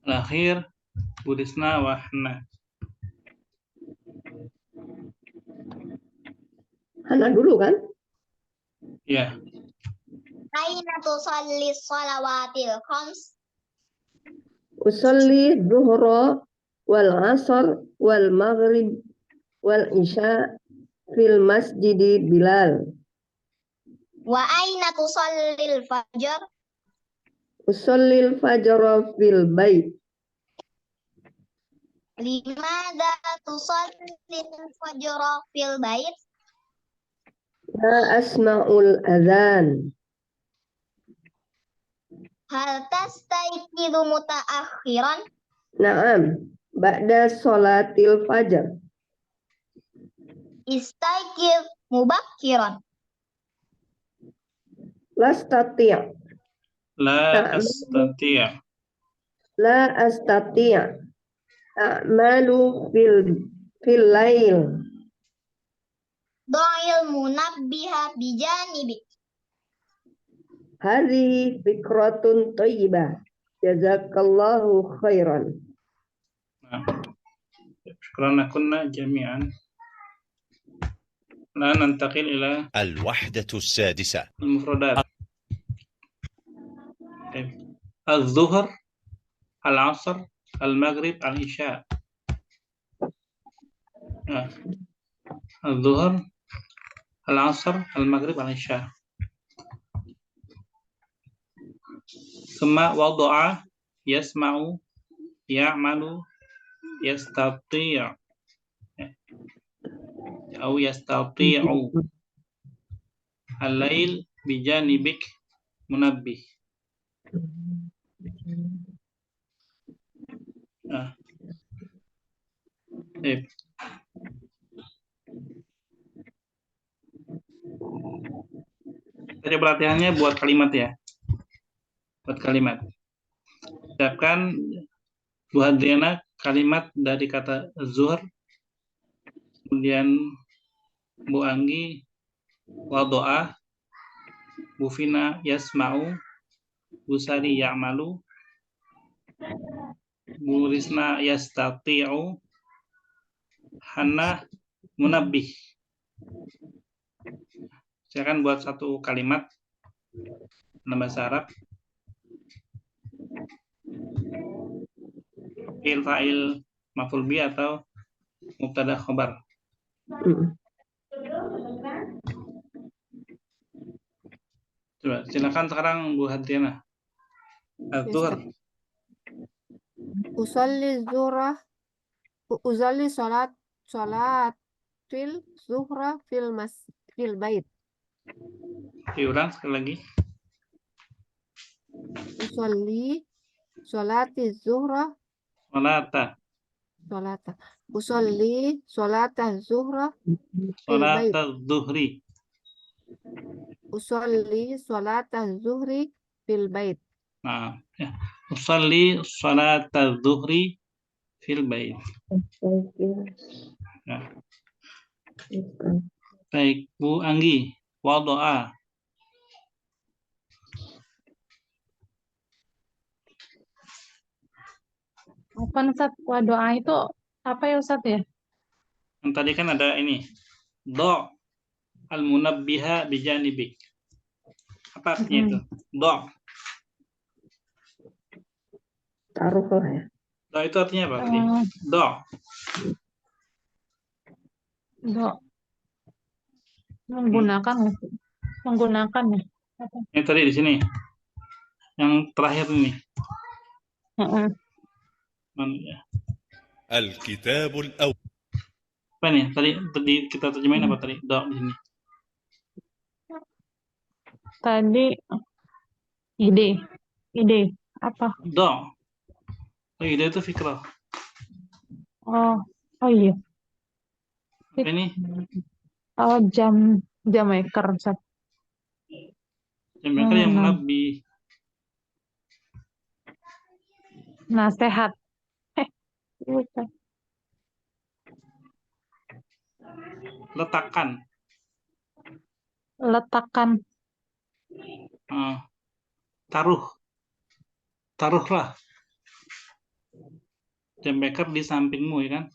Terakhir, Budisna Wahna.
Hana dulu kan?
Ya,
Aina tusalli shalawatil khams?
Usalli dhuhra wal asr wal maghrib wal isya fil masjidi Bilal.
Wa aina tusallil fajr?
Usallil fajra fil bait.
Limadha tusallil fajra fil bait?
La asma'ul adzan.
Hal tastayqidu mutaakhiran?
Naam, ba'da sholatil fajr.
Istayqid mubakkiran?
Lastati'.
la astati'.
La astati' a'malu fil lail.
Do'il munabbiha bijanibik.
Hadhihi fikratun thayyibah. Jazakallahu khairan.
Syukran lakunna jami'an. الآن ننتقل إلى
الوحدة السادسة.
المفردات. الظهر، العصر، المغرب، العشاء. الظهر، العصر، المغرب، العشاء. ثم وضع، يسمع، يعمل، يستطيع أو يستطيع. الليل بجانبك منبه. Tadi pelatihannya buat kalimat ya. Buat kalimat. Ucapkan Bu Hadriana kalimat dari kata zuhur. Kemudian Bu Anggi wadoa, Bu Fina yasma'u, Bu Sari ya'malu, Bu Risna yastati'u, Hana munabbih. Silakan buat satu kalimat dalam bahasa Arab. Fi'il fa'il maf'ul bi atau mubtada khobar. Coba silakan sekarang Bu Hadriana. Az-zuhr.
Usalli zuhrah, usalli salatil zuhra fil bait.
Diulang sekali lagi.
Usalli salati zuhra
Salata.
Usalli salata zuhra fil bait.
Salata zuhri.
Usalli salata zuhri fil bait.
Nah, ya. Usalli salata zuhri fil bait. Ya. Baik, Bu Anggi, wadoa.
Apa Ustaz? Wadoa itu apa ya Ustaz ya?
Yang tadi kan ada ini. Do al-munabbiha bijanibik. Apa artinya itu? Do.
Taruh ya.
Do itu artinya apa tadi? Do.
Do. Menggunakan ya.
Ini tadi di sini. Yang terakhir ini.
الكتاب الأول.
Apa nih? Tadi kita terjemahin apa tadi? Do di sini.
Tadi ide apa?
Do. Oh, ide itu fikrah.
Oh iya.
Apa ini?
Oh jam maker Ustaz.
Jam maker yang munabbi.
Nasihat. Ustaz.
Letakkan.
Letakkan.
Taruh. Taruhlah. Jam beker di sampingmu, ya kan?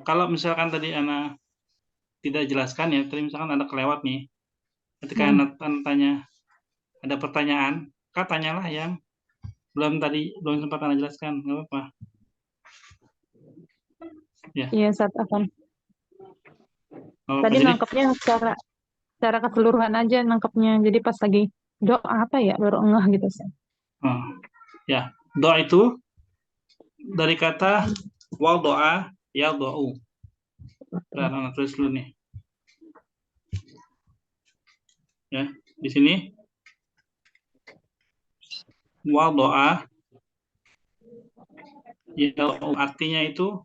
Kalau misalkan tadi Ana tidak jelaskan ya, tadi misalkan ada kelewat nih. Ketika Ana tanya, ada pertanyaan, tanyalah yang belum sempat Ana jelaskan, nggak apa-apa. Ya.
Iya, Ustaz, akan.
Oh,
Tadi
jadi,
nangkepnya secara keseluruhan aja nangkepnya. Jadi pas lagi doa apa ya, baru ngeh gitu, Ustaz.
ya, doa itu dari kata wal doa ya doa. Dan Ana tulis dulu nih. Ya, di sini wal doa ya artinya itu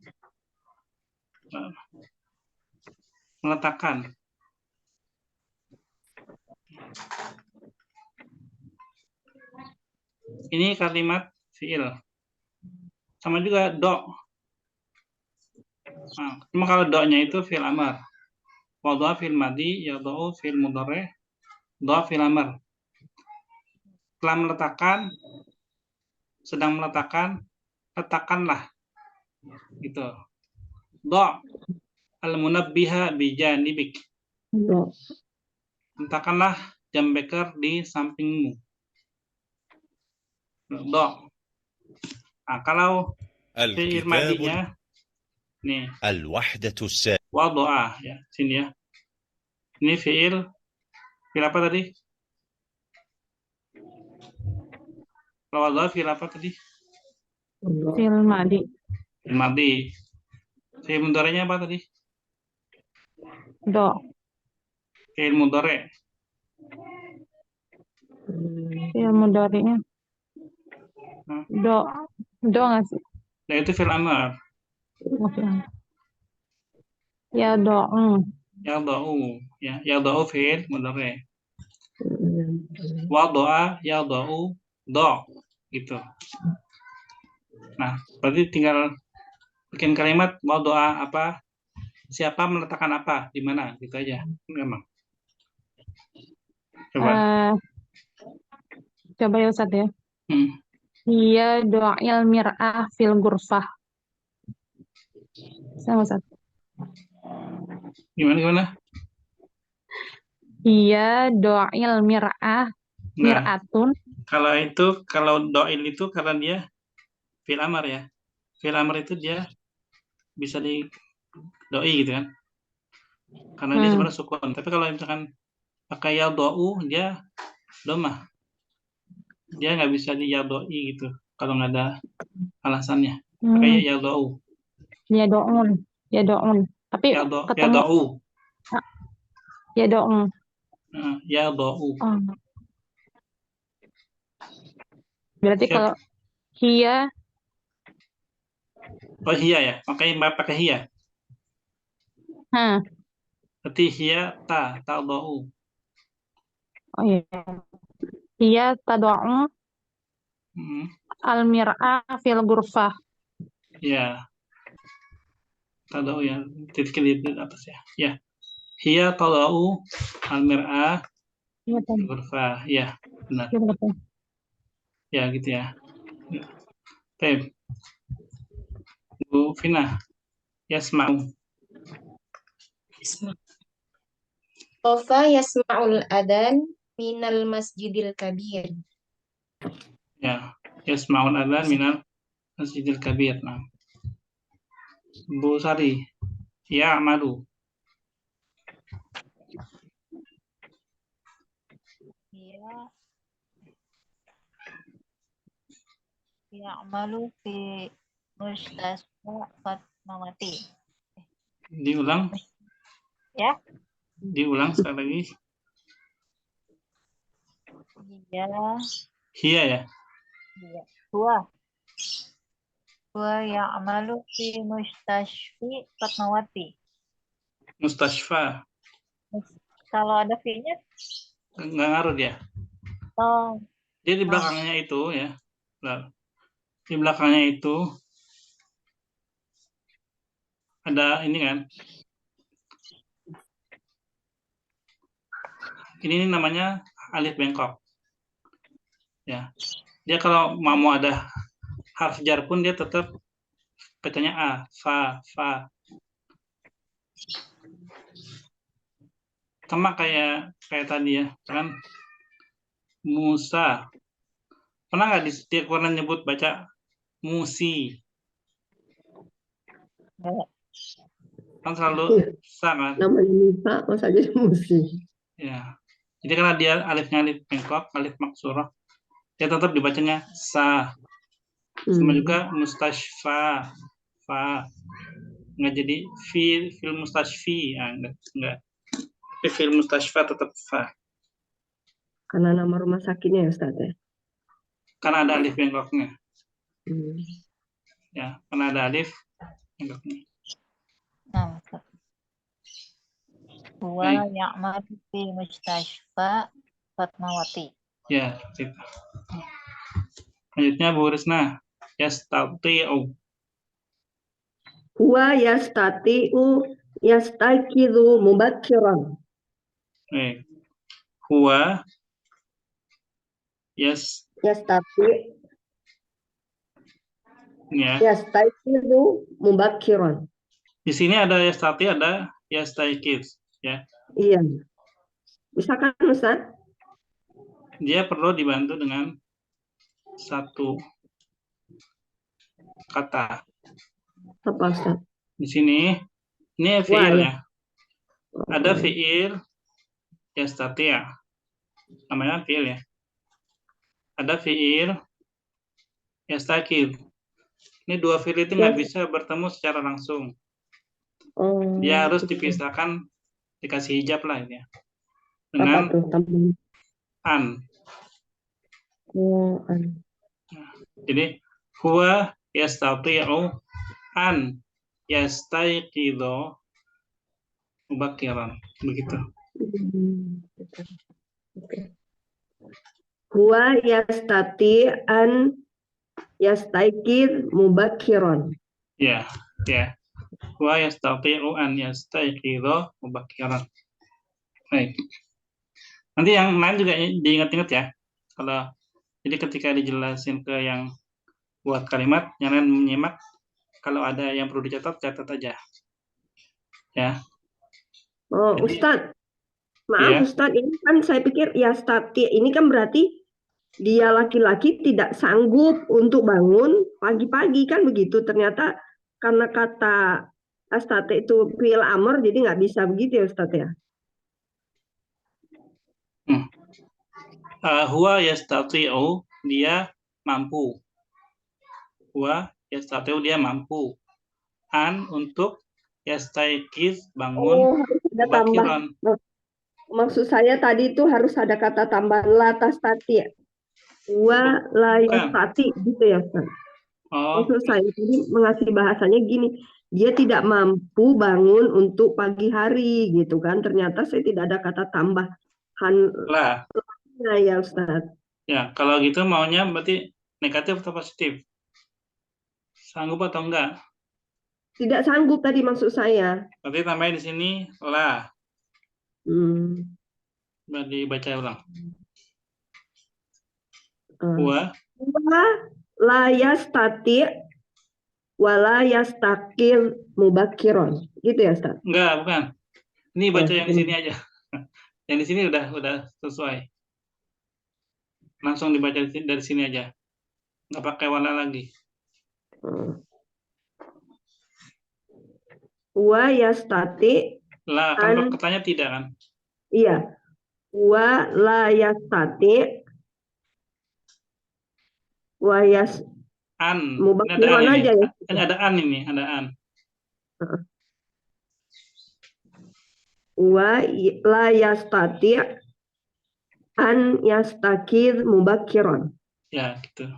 meletakkan. Ini kalimat fiil. Sama juga do. Cuma kalau do-nya itu fiil amar. Wadha fiil madi, yadau fiil mudhari, do fiil amar. Telah meletakkan, sedang meletakkan, letakkanlah. Gitu. Do al-munabbiha bijanibik. Letakkanlah jam beker di sampingmu. Do. Kalau fiil
الكتاب
madinya nih
الوحدة السادسة.
wadoa ya, sini ya. Ini fiil apa tadi? Kalau wadoa fiil apa tadi?
Fiil madi.
Fiil madi. Fiil mudhari'nya apa tadi?
Do.
Fiil mudhari'.
Fiil mudhari'nya. Do nggak sih?
Nah, itu fiil amar.
Oke. Ya do'u.
Ya do'u fiil mudhari'. Wadoa ya do'u do gitu. Nah, berarti tinggal bikin kalimat wadoa apa? Siapa meletakkan apa? Di mana? Gitu aja. Memang.
Coba ya Ustaz ya. Iya do'il mir'ah fil ghurfah. Sama Ustaz.
Gimana?
Iya do'il mir'ah mir'atun.
Kalau do'il itu karena dia fi'il amar ya. Fi'il amar itu dia bisa di doi gitu kan. Karena dia sebenarnya sukun. Tapi kalau misalkan pakai ya do'u, dia domah. Dia nggak bisa di ya do'i gitu. Kalau nggak ada alasannya. Pakai ya do'u.
Ya do'un. Tapi ketemu. Ya do'un.
Ya do'u.
Berarti kalau hiya.
Oh hiya ya, pakai hiya. Berarti hiya ta'do'u.
Oh iya. Hiya ta'do'u al-mir'ah fil ghurfah.
Ya. Ta'do'u ya, titik di atas ya. Ya. Hiya ta'do'u al-mir'ah fil ghurfah. Ya, benar. Ya, gitu ya. Baik. Bu Fina, yasma'u.
Qafa yasma'ul adhan minal masjidil kabir.
Ya, yasma'ul adhan minal masjidil kabir. Nah. Bu Sari, ya'malu.
Ya'malu fi mustasfa Fatmawati.
Diulang.
Ya.
Diulang sekali lagi. Hiya ya.
Huwa ya'malu fi mustashfi Fatmawati.
Mustashfa.
Kalau ada fi-nya
nggak ngaruh dia.
Oh.
Dia di belakangnya itu ya. Di belakangnya itu ada ini kan. Ini namanya alif bengkok. Ya. Dia kalau mau ada harf jar pun dia tetap bacanya a, fa. Sama kayak tadi ya, kan Musa. Pernah nggak di setiap Quran nyebut baca Musi? Kan selalu sa kan?
Namanya Musa, masa jadi Musi?
Ya. Jadi karena dia alifnya alif bengkok, alif maksurah, dia tetap dibacanya sa. Sama juga mustashfa, fa. Nggak jadi fil mustashfi, ya, enggak. Tapi fil mustashfa tetap fa.
Karena nama rumah sakitnya ya Ustaz ya?
Karena ada alif bengkoknya.
Hmm.
Ya, karena ada alif bengkoknya.
Nah, Huwa ya'malu fi mustashfa Fatmawati.
Ya, itu. Selanjutnya Bu Risna, yastati'u.
Huwa yastaqidu mubakkiran.
Huwa ya.
Yastaqidu mubakkiran.
Di sini ada yastati, ada yastaiqid, ya.
Iya. Bisa kan Ustaz?
Dia perlu dibantu dengan satu kata.
Apa Ustaz?
Di sini ini fiil
ya.
Ada fiil yastati, namanya fiil ya. Ada fiil yastaqid. Ini dua fiil itu nggak bisa bertemu secara langsung. Dia harus dipisahkan, dikasih hijab lah ya. Dengan
apa tuh?
an.
An.
Jadi huwa yastati'u an yastaiqidho mubakkiran. Begitu.
Huwa yastati an yastaiqid mubakkiran.
Ya. Huwa yastati'u an yastaiqidho mubakkiran. Baik. Nanti yang lain juga diingat-ingat ya. Jadi ketika dijelasin ke yang buat kalimat, yang lain menyimak. Kalau ada yang perlu dicatat, catat aja. Ya.
Oh, Ustadz. Maaf Ustadz, ini kan saya pikir yastati, ini kan berarti dia laki-laki tidak sanggup untuk bangun pagi-pagi kan begitu. Ternyata karena kata yastati itu fi'il amr, jadi nggak bisa begitu ya Ustadz ya?
Huwa yastati'u, dia mampu. Huwa yastati'u, dia mampu. An, untuk yastaiqiz, bangun.
Harus ada tambah. Maksud saya tadi itu harus ada kata tambahan la tastati. Huwa la yastati gitu ya Ustaz. Maksud saya tadi mengasih bahasanya gini, dia tidak mampu bangun untuk pagi hari gitu kan. Ternyata saya tidak ada kata tambahan
lah.
Ya Ustaz.
Ya, kalau gitu maunya berarti negatif atau positif? Sanggup atau enggak?
Tidak sanggup tadi maksud saya.
Berarti tambahin di sini la. Berarti baca ulang. Huwa
la yastati wa la yastaqil mubakkiron. Gitu ya Ustaz?
Enggak, bukan. Ini baca yang di sini aja. Yang di sini udah sesuai. Langsung dibaca dari sini aja. Nggak pakai wala lagi.
Wa yastati.
Lah, kan katanya tidak kan?
Iya. Wa la yastati. Wa yas.
An.
Mubakkiron aja ya.
Ada an ini, ada an.
Wa la yastati an yastaqid mubakkiron.
Ya, gitu.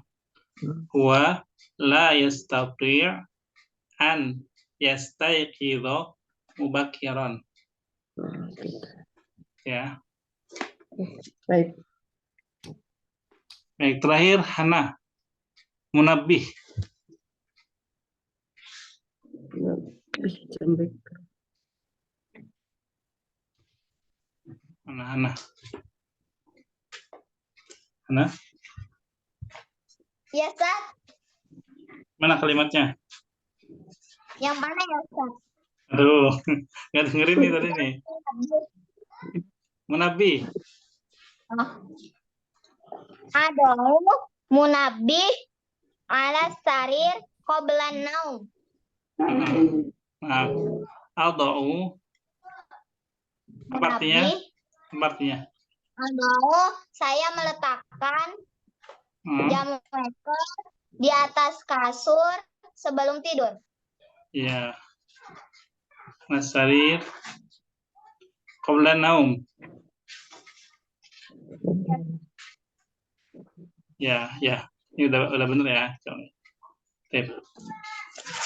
Wa la yastati an yastaqidho mubakkiron. Ya.
Baik.
Baik, terakhir Hana. Munabbih.
Jambek.
Hana. Hana,
Ya, Ustaz.
mana kalimatnya?
Yang mana ya, Ustaz?
Aduh, nggak dengerin nih tadi nih. Munabbih.
Adau munabbih ala sarir qablan naum.
Nah, adau apa artinya?
Munabbih,
Apa artinya?
adau saya meletakkan
Hmm,
jam weker di atas kasur sebelum tidur.
ya. Nasarir qabla naum. Ya. Ini udah bener ya. Oke.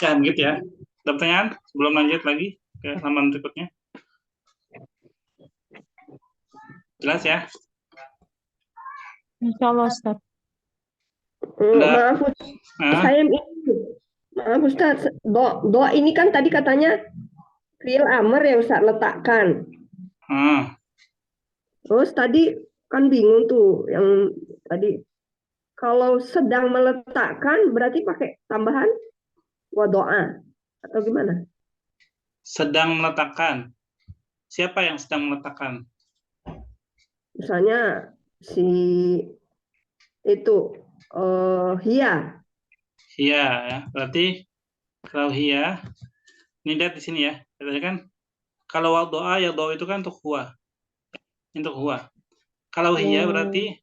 Ya, begitu ya. Ada pertanyaan sebelum lanjut lagi ke halaman berikutnya? Jelas ya?
Insyaallah Ustaz.
Ada-
Maaf,
Hah?
maaf Ustaz, do ini kan tadi katanya fi'il amr ya Ustaz, letakkan. Terus tadi kan bingung tuh yang tadi. Kalau sedang meletakkan berarti pakai tambahan wadoa atau gimana?
Sedang meletakkan. Siapa yang sedang meletakkan?
Misalnya si itu Hia.
Hia ya. Berarti kalau hia, ini lihat di sini ya. Katanya kan kalau doa ya doa itu kan untuk huwa. Untuk huwa. Kalau hia berarti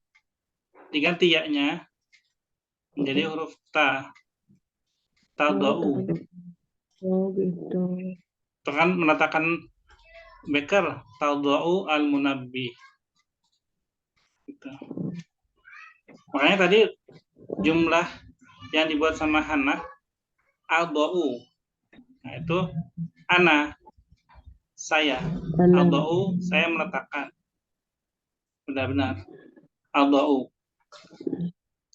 diganti ya-nya menjadi huruf ta. Tadau.
Oh gitu.
Itu kan meletakkan beker tadau al-munabbih. Gitu. Makanya tadi jumlah yang dibuat sama Hana al-da'u. Nah, itu ana, saya. Al-da'u, saya meletakkan. Benar-benar. Al-da'u.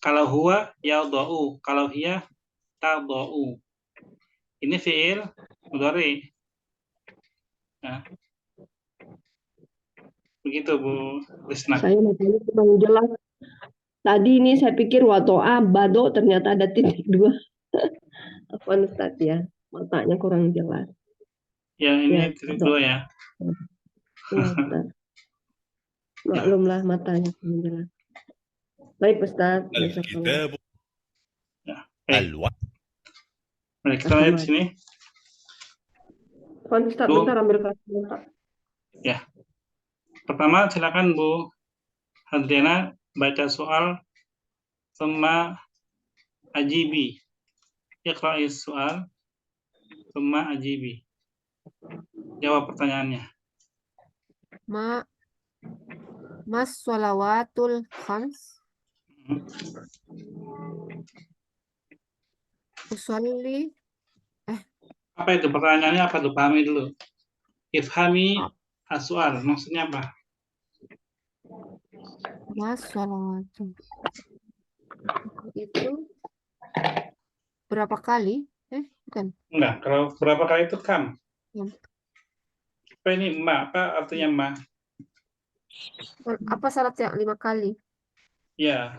Kalau huwa, yal-da'u. Kalau hiya, ta-da'u. Ini fi'il mudhari. Nah. Begitu Bu Risna.
Saya matanya kurang jelas. Tadi ini saya pikir wato'a bado ternyata ada titik dua. Apa Ustaz ya? Matanya kurang jelas.
Ya, ini
Ya,
titik dua ya.
Ya, Ustaz. Maklumlah matanya kurang jelas. Baik Ustaz.
الكتاب
Ya.
الوحي.
Mari kita lihat sini.
Ustaz,
Bu.
bentar ambil kertas.
Ya. Pertama, silakan Bu Hadriana baca soal summa ajibi. Iqra'i soal summa ajibi. Jawab pertanyaannya.
Mas sholawatul khams usolli.
Apa itu pertanyaannya? Apa tuh? Pahami dulu. Ifhami as-soal. Maksudnya apa?
Mas sholawatul itu berapa kali? Bukan.
Enggak. Kalau berapa kali itu kam?
Ya.
Apa ini ma? Apa artinya ma?
Apa syaratnya 5 kali?
Ya.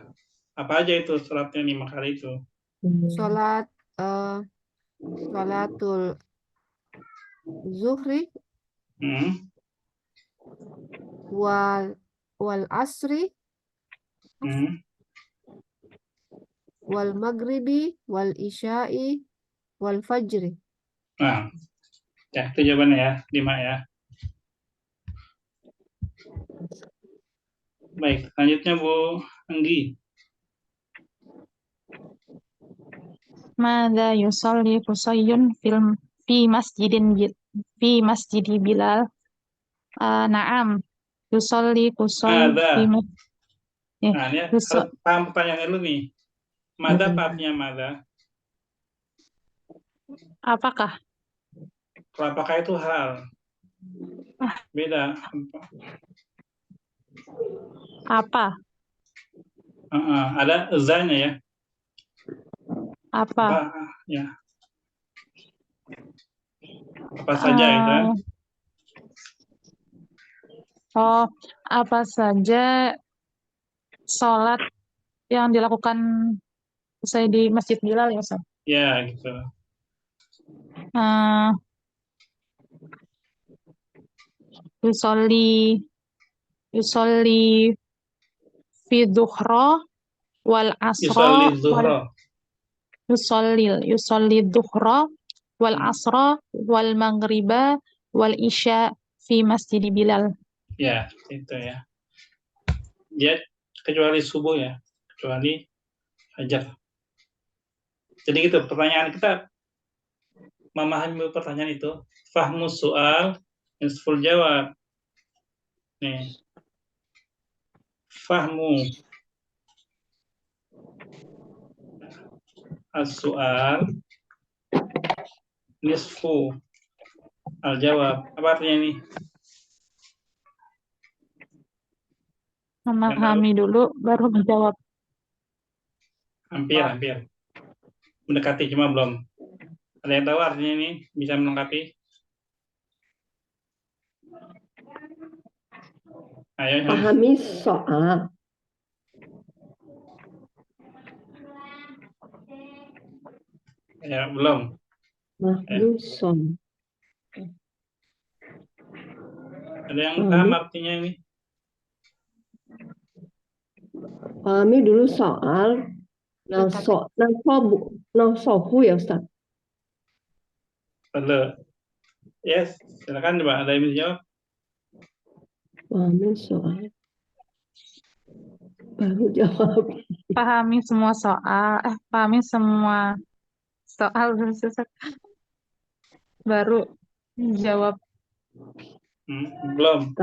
Apa aja itu syaratnya 5 kali itu?
Sholatul zuhri wal asri wal maghribi wal isya'i wal fajri.
Nah, ya itu jawabannya ya, 5 ya. Baik, selanjutnya Bu Anggi.
Mada yusalli Qusayyun fi masjidi Bilal. Naam. Yusalli Qusay fi masjidi.
Nah, ini harus paham pertanyaannya dulu nih. Mada apa artinya mada?
Apakah?
Kalau apakah itu hal? Beda.
Apa?
Ada zanya ya.
Apa?
Ya. Apa saja gitu kan?
Apa saja sholat yang dilakukan usai di Masjid Bilal ya, Ustaz?
Ya, gitu.
Yusolli fi dhuhra wal asra yusolli dhuhra wal asra wal maghriba wal isya fi Masjid Bilal.
Ya, itu ya. Dia kecuali subuh ya, kecuali fajar. Jadi gitu, pertanyaan kita memahami pertanyaan itu, fahmu soal, nisful jawab. Nih, fahmu as-soal, nisfu al-jawab. Apa artinya ini?
Memahami dulu, baru menjawab.
Hampir. Mendekati, cuma belum. Ada yang tahu artinya ini? Bisa melengkapi? Ayo.
Pahami soal.
Ya, belum.
Mahluson.
Ada yang paham artinya ini?
Pahami dulu soal. Nasofu ya Ustaz.
Betul. Yes, silakan coba. Ada yang bisa jawab?
Pahami soal. Baru jawab.
Pahami semua soal. Pahami semua soal. Baru jawab.
Belum.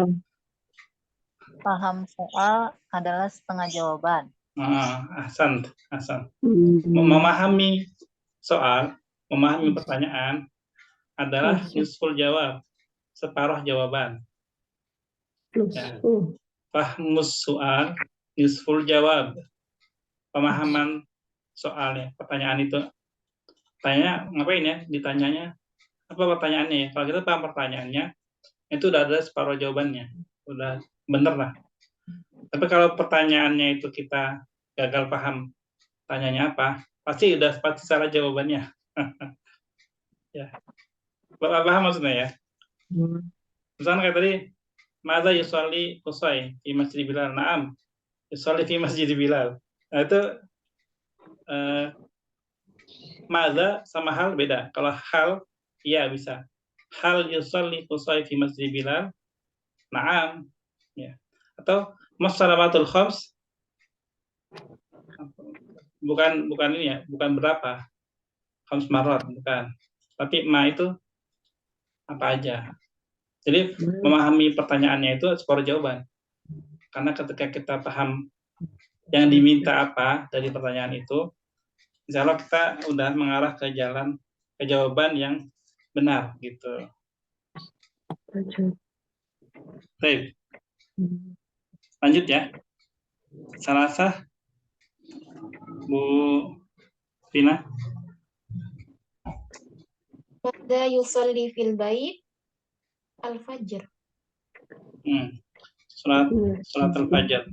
Paham soal adalah setengah jawaban.
Hasan. Memahami soal, memahami pertanyaan adalah nisful jawab, separuh jawaban. Ya. Fahmus soal, nisful jawab. Pemahaman soalnya, pertanyaan itu. Tanya ngapain ya? Ditanyanya apa pertanyaannya ya? Kalau kita paham pertanyaannya, itu udah ada separuh jawabannya, udah bener lah. Tapi kalau pertanyaannya itu kita gagal paham tanyanya apa, pasti salah jawabannya. Ya, paham maksudnya ya? Misalnya kayak tadi, Maza yusolli kusai di Masjid Bilal. Naam, yusolli di Masjid Bilal. Nah itu Maza sama hal beda. Kalau hal, iya bisa. Hal yusolli kusai di Masjid Bilal. Naam, ya. Atau Masalamatul khams, bukan ini ya, bukan berapa, khams marot, bukan. Tapi ma itu apa aja. Jadi memahami pertanyaannya itu separuh jawaban. Karena ketika kita paham yang diminta apa dari pertanyaan itu, insya Allah kita udah mengarah ke jawaban yang benar gitu. Baik. Lanjut ya. Salasah, Bu Rina.
Mada yusalli fil bait al-fajr.
Salat al-fajr.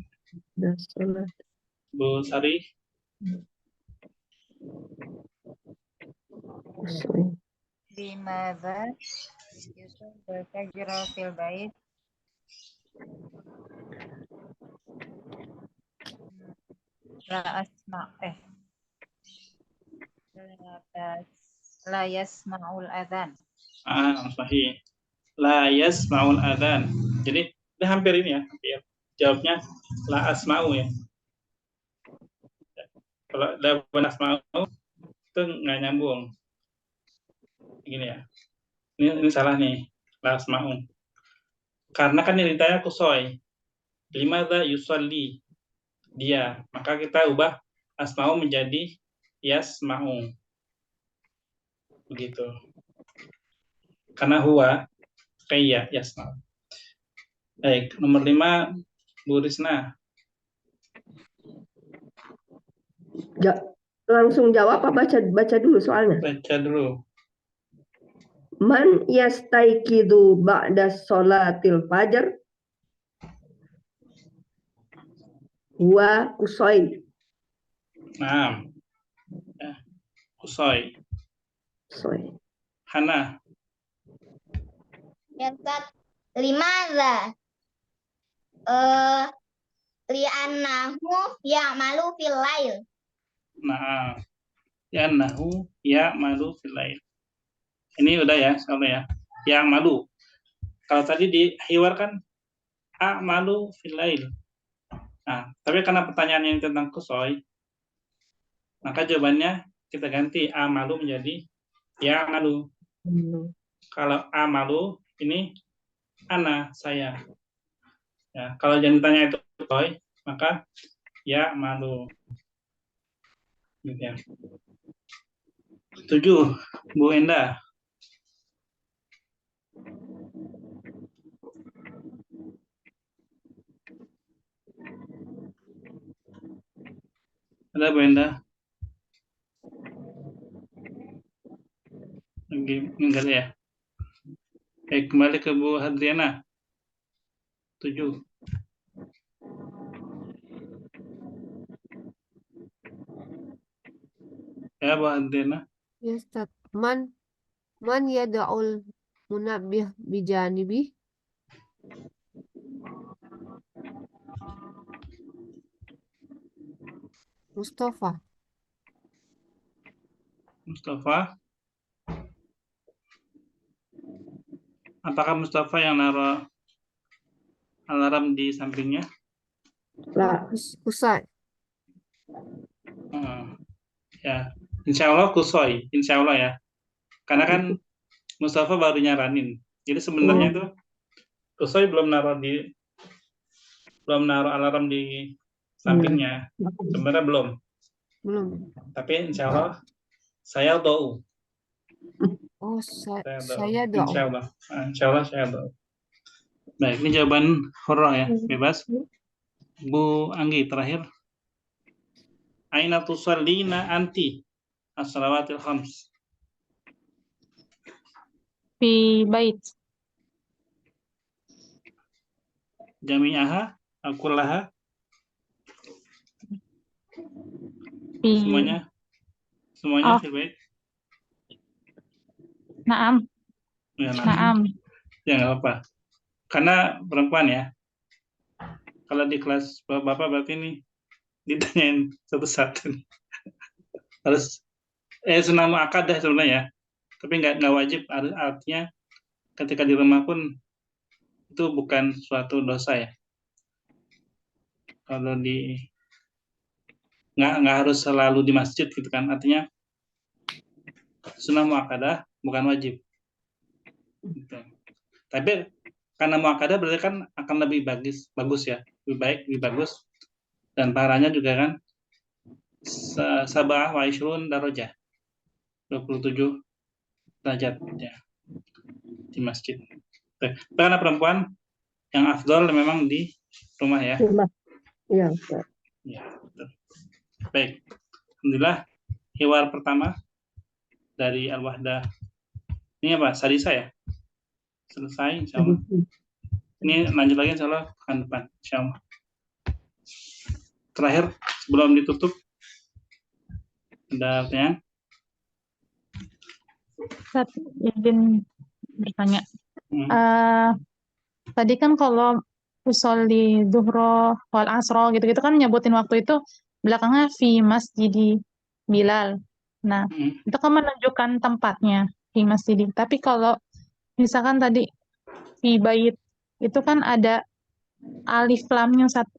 Bu Sari.
Bimada yusalli al-fajr fil bait. La yasma'ul adhan.
Sahih. La yasma'ul adhan. Jadi ini hampir ini ya, hampir. Jawabnya la asma'u ya. Kalau la asma'u itu nggak nyambung. Gini ya. Ini salah nih, la asma'u. Karena kan ini ditanya kusoi. Limadza yusolli dia, maka kita ubah asma'u menjadi yasma'u. Begitu. Karena huwa kayak yasma'u. Baik, nomor 5 Bu Risna.
langsung jawab apa baca dulu soalnya?
Baca dulu.
Man yastaiqidu ba'da sholatil fajr wa kusoi.
Nah, ya. Kusoi.
Kusoi.
Hana.
Ya Ustaz, limadza li'annahu ya'malu fil lail.
Nah, ya nahu ya malu fil lail. Ini udah ya, sama ya. Ya malu. Kalau tadi di hiwar kan a malu fil lail. Nah, tapi karena pertanyaannya ini tentang kusoi, maka jawabannya kita ganti a malu menjadi ya malu. Kalau a malu ini ana saya. Ya, kalau jangan ditanya itu kusoi, maka ya malu. Gitu ya. 7, Bu Enda. Ada Bu Enda? Lagi enggak ada ya? Oke, kembali ke Bu Hadriana. 7. Ya, Bu Hadriana.
Ya Ustaz, man yada'ul munabbih bijanibi. Mustafa.
Mustafa. Apakah Mustafa yang naruh alarm di sampingnya?
Lah,
Kusai.
Ya, insya Allah kusoi, insya Allah ya. Karena kan Mustafa baru nyaranin. Jadi sebenarnya itu kusoi belum naruh alarm di sampingnya. Sebenarnya belum. Tapi insya Allah saya doa.
Oh, saya doa.
Insya Allah saya doa. Baik, ini jawaban hurrah ya, bebas. Bu Anggi terakhir. Aina tusallina anti as-salawatil khams?
Fi bait.
Jami'aha, kullaha? Semuanya fi bait?
Naam.
Ya,
Naam.
Ya nggak apa. Karena perempuan ya. Kalau di kelas bapak berarti ini ditanyain satu-satu. Harus sunnah muakkadah sebenarnya ya. Tapi nggak wajib, artinya ketika di rumah pun itu bukan suatu dosa ya. Kalau nggak harus selalu di masjid gitu kan, artinya sunnah muakkadah bukan wajib. Gitu. Tapi karena muakkadah berarti kan akan lebih bagus ya, lebih baik, lebih bagus, dan pahalanya juga kan sabah wa ishrun darajah, 27 derajat ya di masjid. Karena perempuan yang afdol memang di rumah ya.
Iya.
Ya, betul. Baik, alhamdulillah hiwar pertama dari Al-Wahdah. Ini apa? Sadisa ya? Selesai insya Allah. Ini lanjut lagi insya Allah pekan depan insya Allah. Terakhir sebelum ditutup, ada pertanyaan?
Saya ingin bertanya. Tadi kan kalau usolli zuhro wal asro gitu-gitu kan nyebutin waktu itu belakangnya fi masjidi Bilal. Nah, itu kan menunjukkan tempatnya fi masjidi. Tapi kalau misalkan tadi fi bait itu kan ada alif lamnya satu.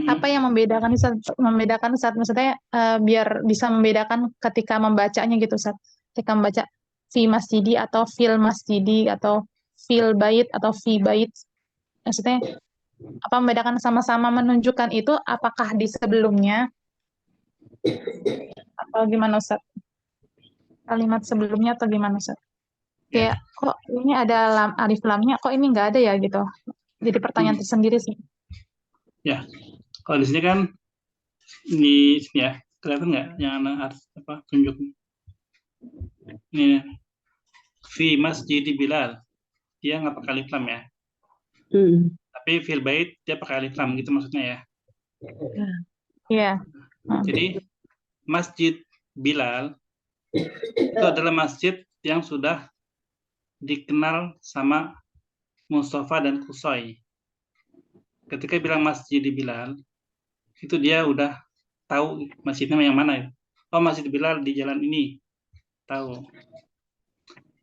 Apa yang membedakan saat maksudnya biar bisa membedakan ketika membacanya gitu Ustaz. Ketika membaca fi masjidi atau fil masjidi atau fil bait atau fi bait. Maksudnya apa membedakan sama-sama menunjukkan itu apakah di sebelumnya atau gimana Ustaz? Kalimat sebelumnya atau gimana Ustaz? Kayak kok ini ada alif lamnya, kok ini nggak ada ya gitu. Jadi pertanyaan tersendiri sih.
Ya, kalau di sini kan Di sini ya, kelihatan nggak yang anak tunjuk? Ini fi masjid Bilal, dia nggak pakai alif lam ya. Tapi fil bait dia pakai alif lam gitu maksudnya ya.
Iya.
Jadi masjid Bilal itu adalah masjid yang sudah dikenal sama Mustafa dan Kusoi. Ketika bilang masjid Bilal, itu dia udah tahu masjidnya yang mana. Oh, masjid Bilal di jalan ini. Tahu.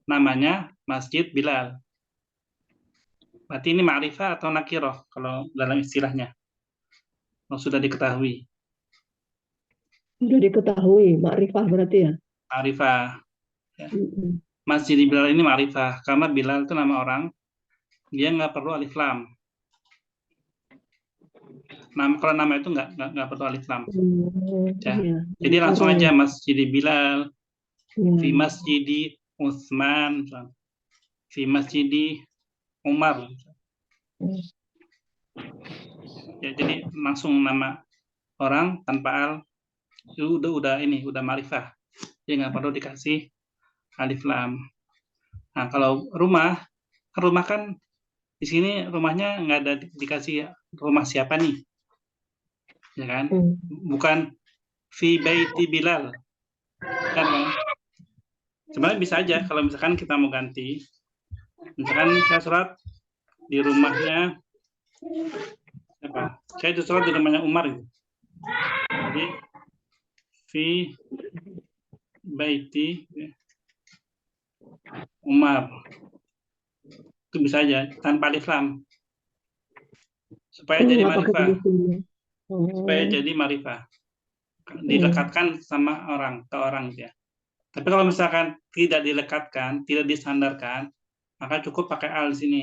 Namanya Masjid Bilal. Berarti ini ma'rifah atau nakiroh kalau dalam istilahnya. Kalau sudah diketahui.
Sudah diketahui, ma'rifah berarti ya?
Ma'rifah. Ya. Masjid Bilal ini ma'rifah. Karena Bilal itu nama orang, dia nggak perlu alif lam. Kalau nama itu nggak perlu alif lam. Ya. Jadi langsung aja Masjid Bilal, fi Masjid Utsman, fi Masjid Umar. Ya, jadi langsung nama orang tanpa al itu udah ma'rifah. Dia nggak perlu dikasih alif lam. Nah, kalau rumah kan di sini rumahnya nggak ada dikasih rumah siapa nih, ya kan? Bukan fi baiti Bilal, kan? Sebenarnya bisa aja kalau misalkan kita mau ganti, misalkan saya surat di rumahnya apa? Saya itu surat di rumahnya Umar gitu. Jadi fi baiti Umar. Itu bisa aja tanpa alif lam. Supaya jadi ma'rifah. Supaya jadi ma'rifah. Dilekatkan sama orang, ke orang ya. Tapi kalau misalkan tidak dilekatkan, tidak disandarkan, maka cukup pakai al di sini.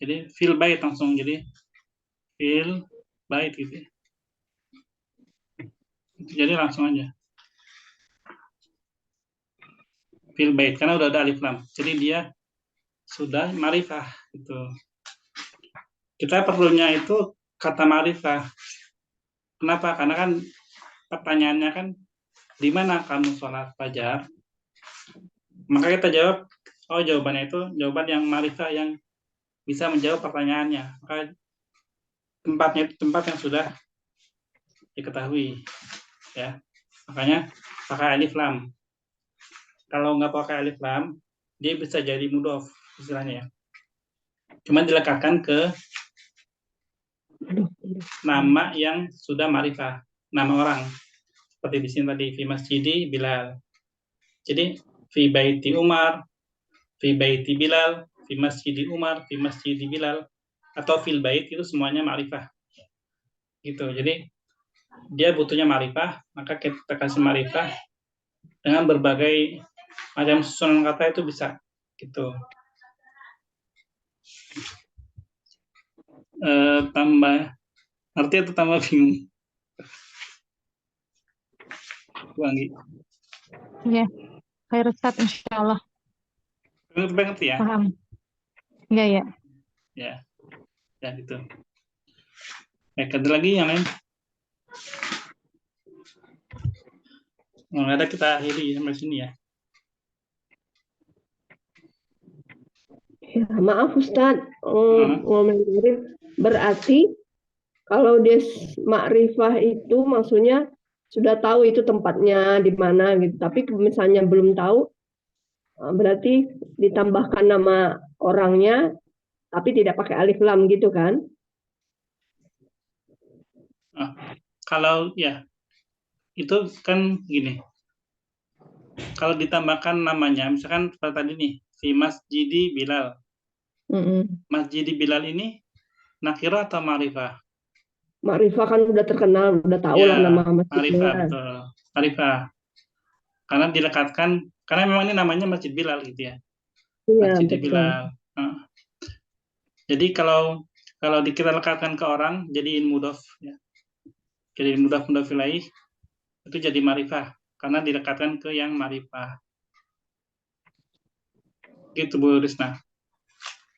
Jadi fil bait langsung jadi fil bait gitu. Jadi langsung aja. Fil bait karena udah ada alif lam. Jadi dia sudah ma'rifah gitu. Kita perlunya itu kata ma'rifah. Kenapa? Karena kan pertanyaannya kan di mana kamu sholat fajar? Maka kita jawab, oh jawabannya itu jawaban yang ma'rifah yang bisa menjawab pertanyaannya. Maka tempatnya itu tempat yang sudah diketahui, ya. Makanya pakai alif lam. Kalau nggak pakai alif lam, dia bisa jadi mudhof istilahnya ya. Cuma dilekatkan ke nama yang sudah ma'rifah, nama orang. Seperti di sini tadi fi masjidi Bilal. Jadi fi baiti Umar, fi baiti Bilal, fi masjidi Umar, fi masjidi Bilal atau fil bait itu semuanya ma'rifah. Gitu. Jadi dia butuhnya ma'rifah, maka kita kasih ma'rifah dengan berbagai macam susunan kata itu bisa gitu. Tambah ngerti atau tambah bingung? Wangi.
Iya, khair Ustaz insyaallah.
Ngerti ya?
Paham. Iya, ya.
Ya. Ya gitu. Ada lagi yang lain? Nggak ada, kita akhiri sampai sini ya.
Ya, maaf Ustaz, berarti kalau dia ma'rifah itu maksudnya sudah tahu itu tempatnya di mana gitu. Tapi misalnya belum tahu, berarti ditambahkan nama orangnya, tapi tidak pakai alif lam gitu kan?
Kalau ya itu kan gini. Kalau ditambahkan namanya, misalkan seperti tadi nih, fi Masjidi Bilal. Masjidi Bilal ini nakirah atau ma'rifah?
Ma'rifah kan udah terkenal, udah tahu
Ya,
lah nama masjidnya.
ma'rifah, betul. Ma'rifah. Karena dilekatkan, karena memang ini namanya Masjid Bilal gitu ya.
Iya,
Masjid
betul.
Bilal. Jadi kalau kita lekatkan ke orang, jadiin mudhof ya. Jadiin mudhof ilaih, itu jadi ma'rifah karena dilekatkan ke yang ma'rifah. Gitu Bu Risna.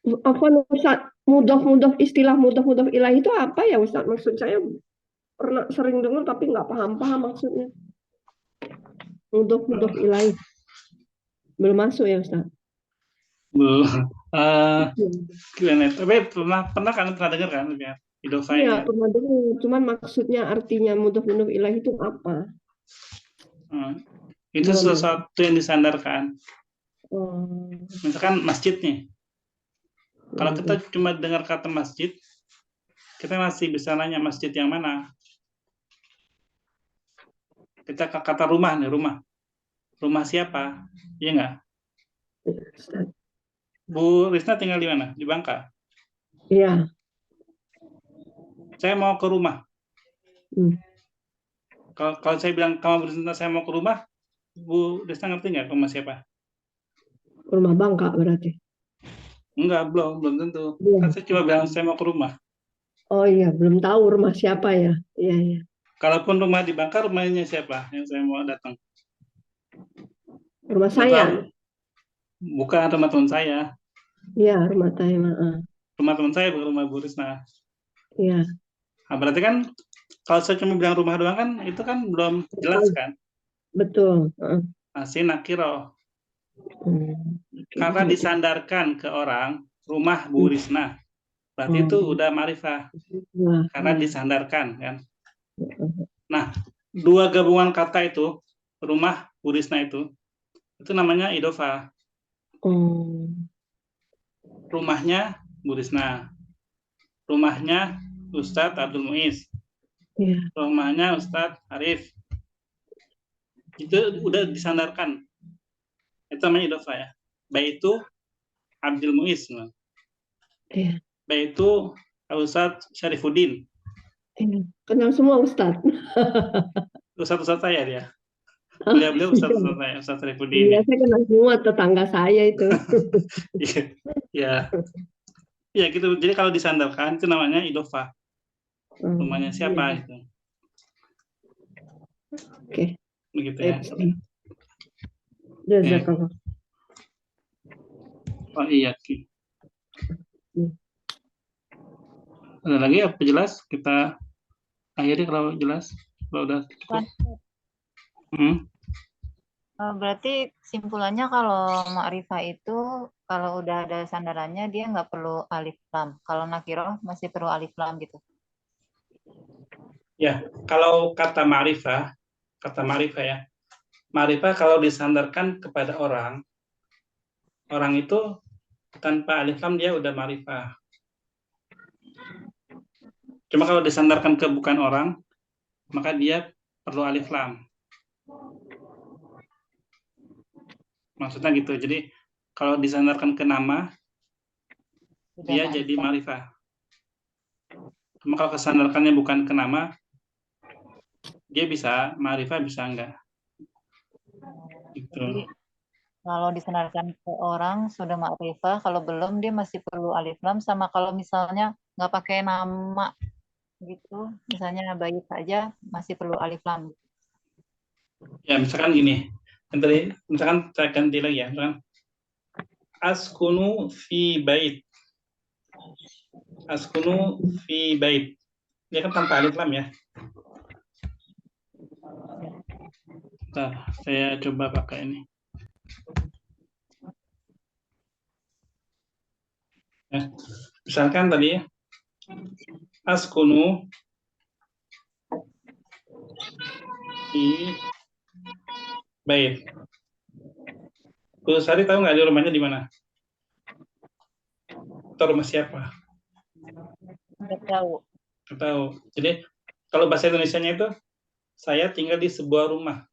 Apa Ustaz? Mudhof istilah mudhof ilaih itu apa ya Ustaz? Maksud saya pernah sering dengar tapi nggak paham-paham maksudnya. Mudhof ilaih. Belum masuk ya Ustaz?
Belum. Tapi pernah kan dengar kan ya idofa
Iya,
ini?
pernah dengar. Cuman maksudnya artinya mudhof ilaih itu apa?
Itu sesuatu yang disandarkan.
Oh.
Misalkan masjid nih. Kalau kita cuma dengar kata masjid, kita masih bisa nanya masjid yang mana. Kita kata rumah nih, rumah. Rumah siapa? Iya nggak? Bu Risna tinggal di mana? Di Bangka?
Iya.
Saya mau ke rumah. Kalau saya bilang kamu Risna saya mau ke rumah, Bu Risna ngerti nggak rumah siapa?
Rumah Bangka berarti?
Enggak, belum tentu. Kan saya cuma bilang saya mau ke rumah.
Oh iya, belum tahu rumah siapa ya. Iya, iya.
Kalaupun rumah di Bangka, rumahnya siapa yang saya mau datang?
Rumah saya.
Bukan rumah teman saya.
Iya, rumah saya.
Rumah teman saya bukan rumah Bu Risna.
Iya.
Nah, berarti kan kalau saya cuma bilang rumah doang kan itu kan belum jelas kan?
Betul.
Masih nakiro. Karena disandarkan ke orang rumah Bu Risna. Berarti itu udah ma'rifah. Karena disandarkan kan. Nah, dua gabungan kata itu rumah Bu Risna itu namanya idofa. Rumahnya Bu Risna. Rumahnya Ustadz Abdul Muiz. Rumahnya Ustadz Arif. Itu udah disandarkan. Itu namanya idofa ya. Baik itu Abdul Muiz. Baik itu Ustadz Syarifuddin.
Kenal semua Ustadz.
Ustadz saya dia. Beliau Ustadz saya, Ustadz Syarifuddin.
Iya, saya kenal semua tetangga saya itu.
Iya. Ya gitu. Jadi kalau disandarkan itu namanya idofa. Rumahnya siapa itu?
Oke.
Begitu ya.
Jazakallah.
Oh iya. Ada lagi apa jelas? Kita akhiri kalau jelas. Kalau udah cukup.
Berarti simpulannya kalau ma'rifah itu kalau udah ada sandarannya dia nggak perlu alif lam. Kalau nakiroh masih perlu alif lam gitu.
Ya, kalau kata ma'rifah ya. Ma'rifah kalau disandarkan kepada orang itu tanpa alif lam dia udah ma'rifah. Cuma kalau disandarkan ke bukan orang, maka dia perlu alif lam. Maksudnya gitu. Jadi kalau disandarkan ke nama, dia jadi ma'rifah. Cuma kalau kesandarkannya bukan ke nama, dia bisa ma'rifah, bisa enggak. Gitu.
Jadi, kalau disandarkan ke orang sudah ma'rifah, kalau belum dia masih perlu alif lam. Sama kalau misalnya nggak pakai nama gitu, misalnya bayi saja masih perlu alif lam.
Ya misalkan gini, misalkan saya ganti lagi ya, misalkan askunu fi bait. Askunu fi bait. Dia kan tanpa alif lam ya. Nah, saya coba pakai ini. Ya, misalkan tadi ya, askunu fi bait. Bu Sari tahu nggak di rumahnya di mana? Atau rumah siapa?
Nggak tahu.
Nggak tahu. Jadi kalau bahasa Indonesianya itu saya tinggal di sebuah rumah.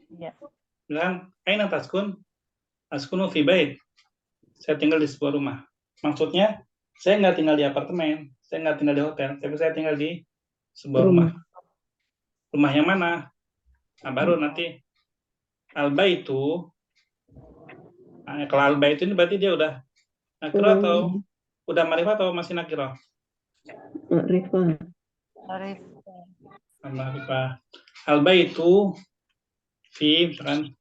Iya.
Bilang, aina taskun? Askunu fi bait. Saya tinggal di sebuah rumah. Maksudnya, saya nggak tinggal di apartemen, saya nggak tinggal di hotel, tapi saya tinggal di sebuah rumah. Rumah yang mana? Nah, baru nanti al-baitu. Nah, kalau al-baitu ini berarti dia udah nakiro atau udah ma'rifah atau masih nakiro?
Ma'rifah.
Ma'rifah. Al-baitu fi misalkan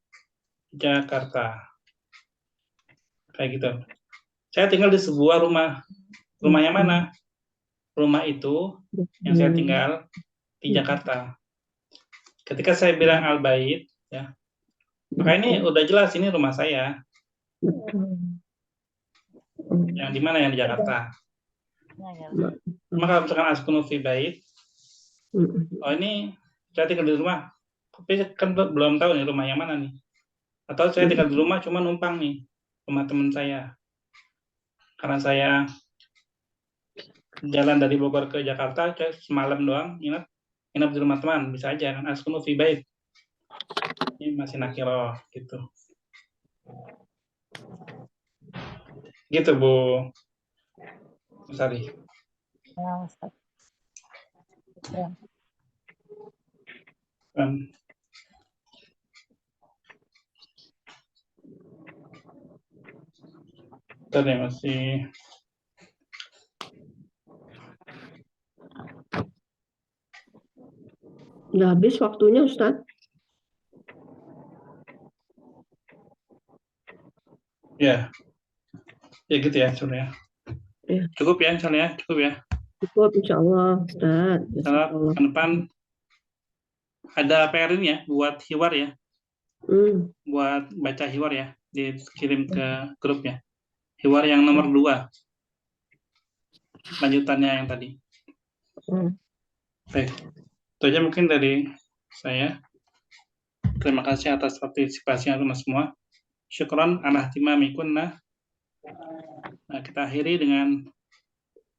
Jakarta. Kayak gitu. Saya tinggal di sebuah rumah. Rumah yang mana? rumah itu yang saya tinggal di Jakarta. Ketika saya bilang Al-Bait, ya, maka ini udah jelas ini rumah saya. Yang di mana? Yang di Jakarta. Maka misalkan askunu fi bait, oh ini saya tinggal di rumah, tapi kan belum tahu nih rumah yang mana nih. Atau saya tinggal di rumah cuma numpang nih, rumah teman saya. Karena saya jalan dari Bogor ke Jakarta semalam doang, nginep di rumah teman, bisa aja kan askunu fi bait. Ini masih nakiro gitu. Gitu Bu Sari.
Ya, Ustaz. Ya.
Tadi masih
udah habis waktunya, Ustaz.
ya gitu ya Insyaallah ya.
Ya.
Cukup ya Insyaallah ya, cukup ya.
Cukup insyaallah, Ustaz.
Kalau ke depan ada PR ini ya buat hiwar ya. Buat baca hiwar ya, dikirim ke grup ya. Hiwar yang nomor 2. Lanjutannya yang tadi. Baik. Itu aja mungkin dari saya. Terima kasih atas partisipasinya teman semua. Syukran ala ihtimamikunna. Nah, kita akhiri dengan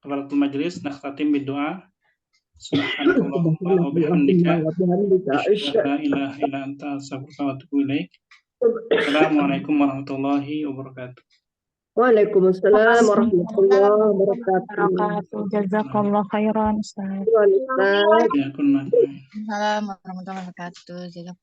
kafaratul majelis, nakhtatim bidoa. Subhanallahumma wa bihamdika asyhadu an la ilaha illa anta astaghfiruka wa atubu ilaik. Assalamualaikum warahmatullahi wabarakatuh.
Waalaikumsalam warahmatullahi wabarakatuh.
Jazakallah khairan Ustaz.
Ya, kunna.
Assalamualaikum warahmatullahi wabarakatuh.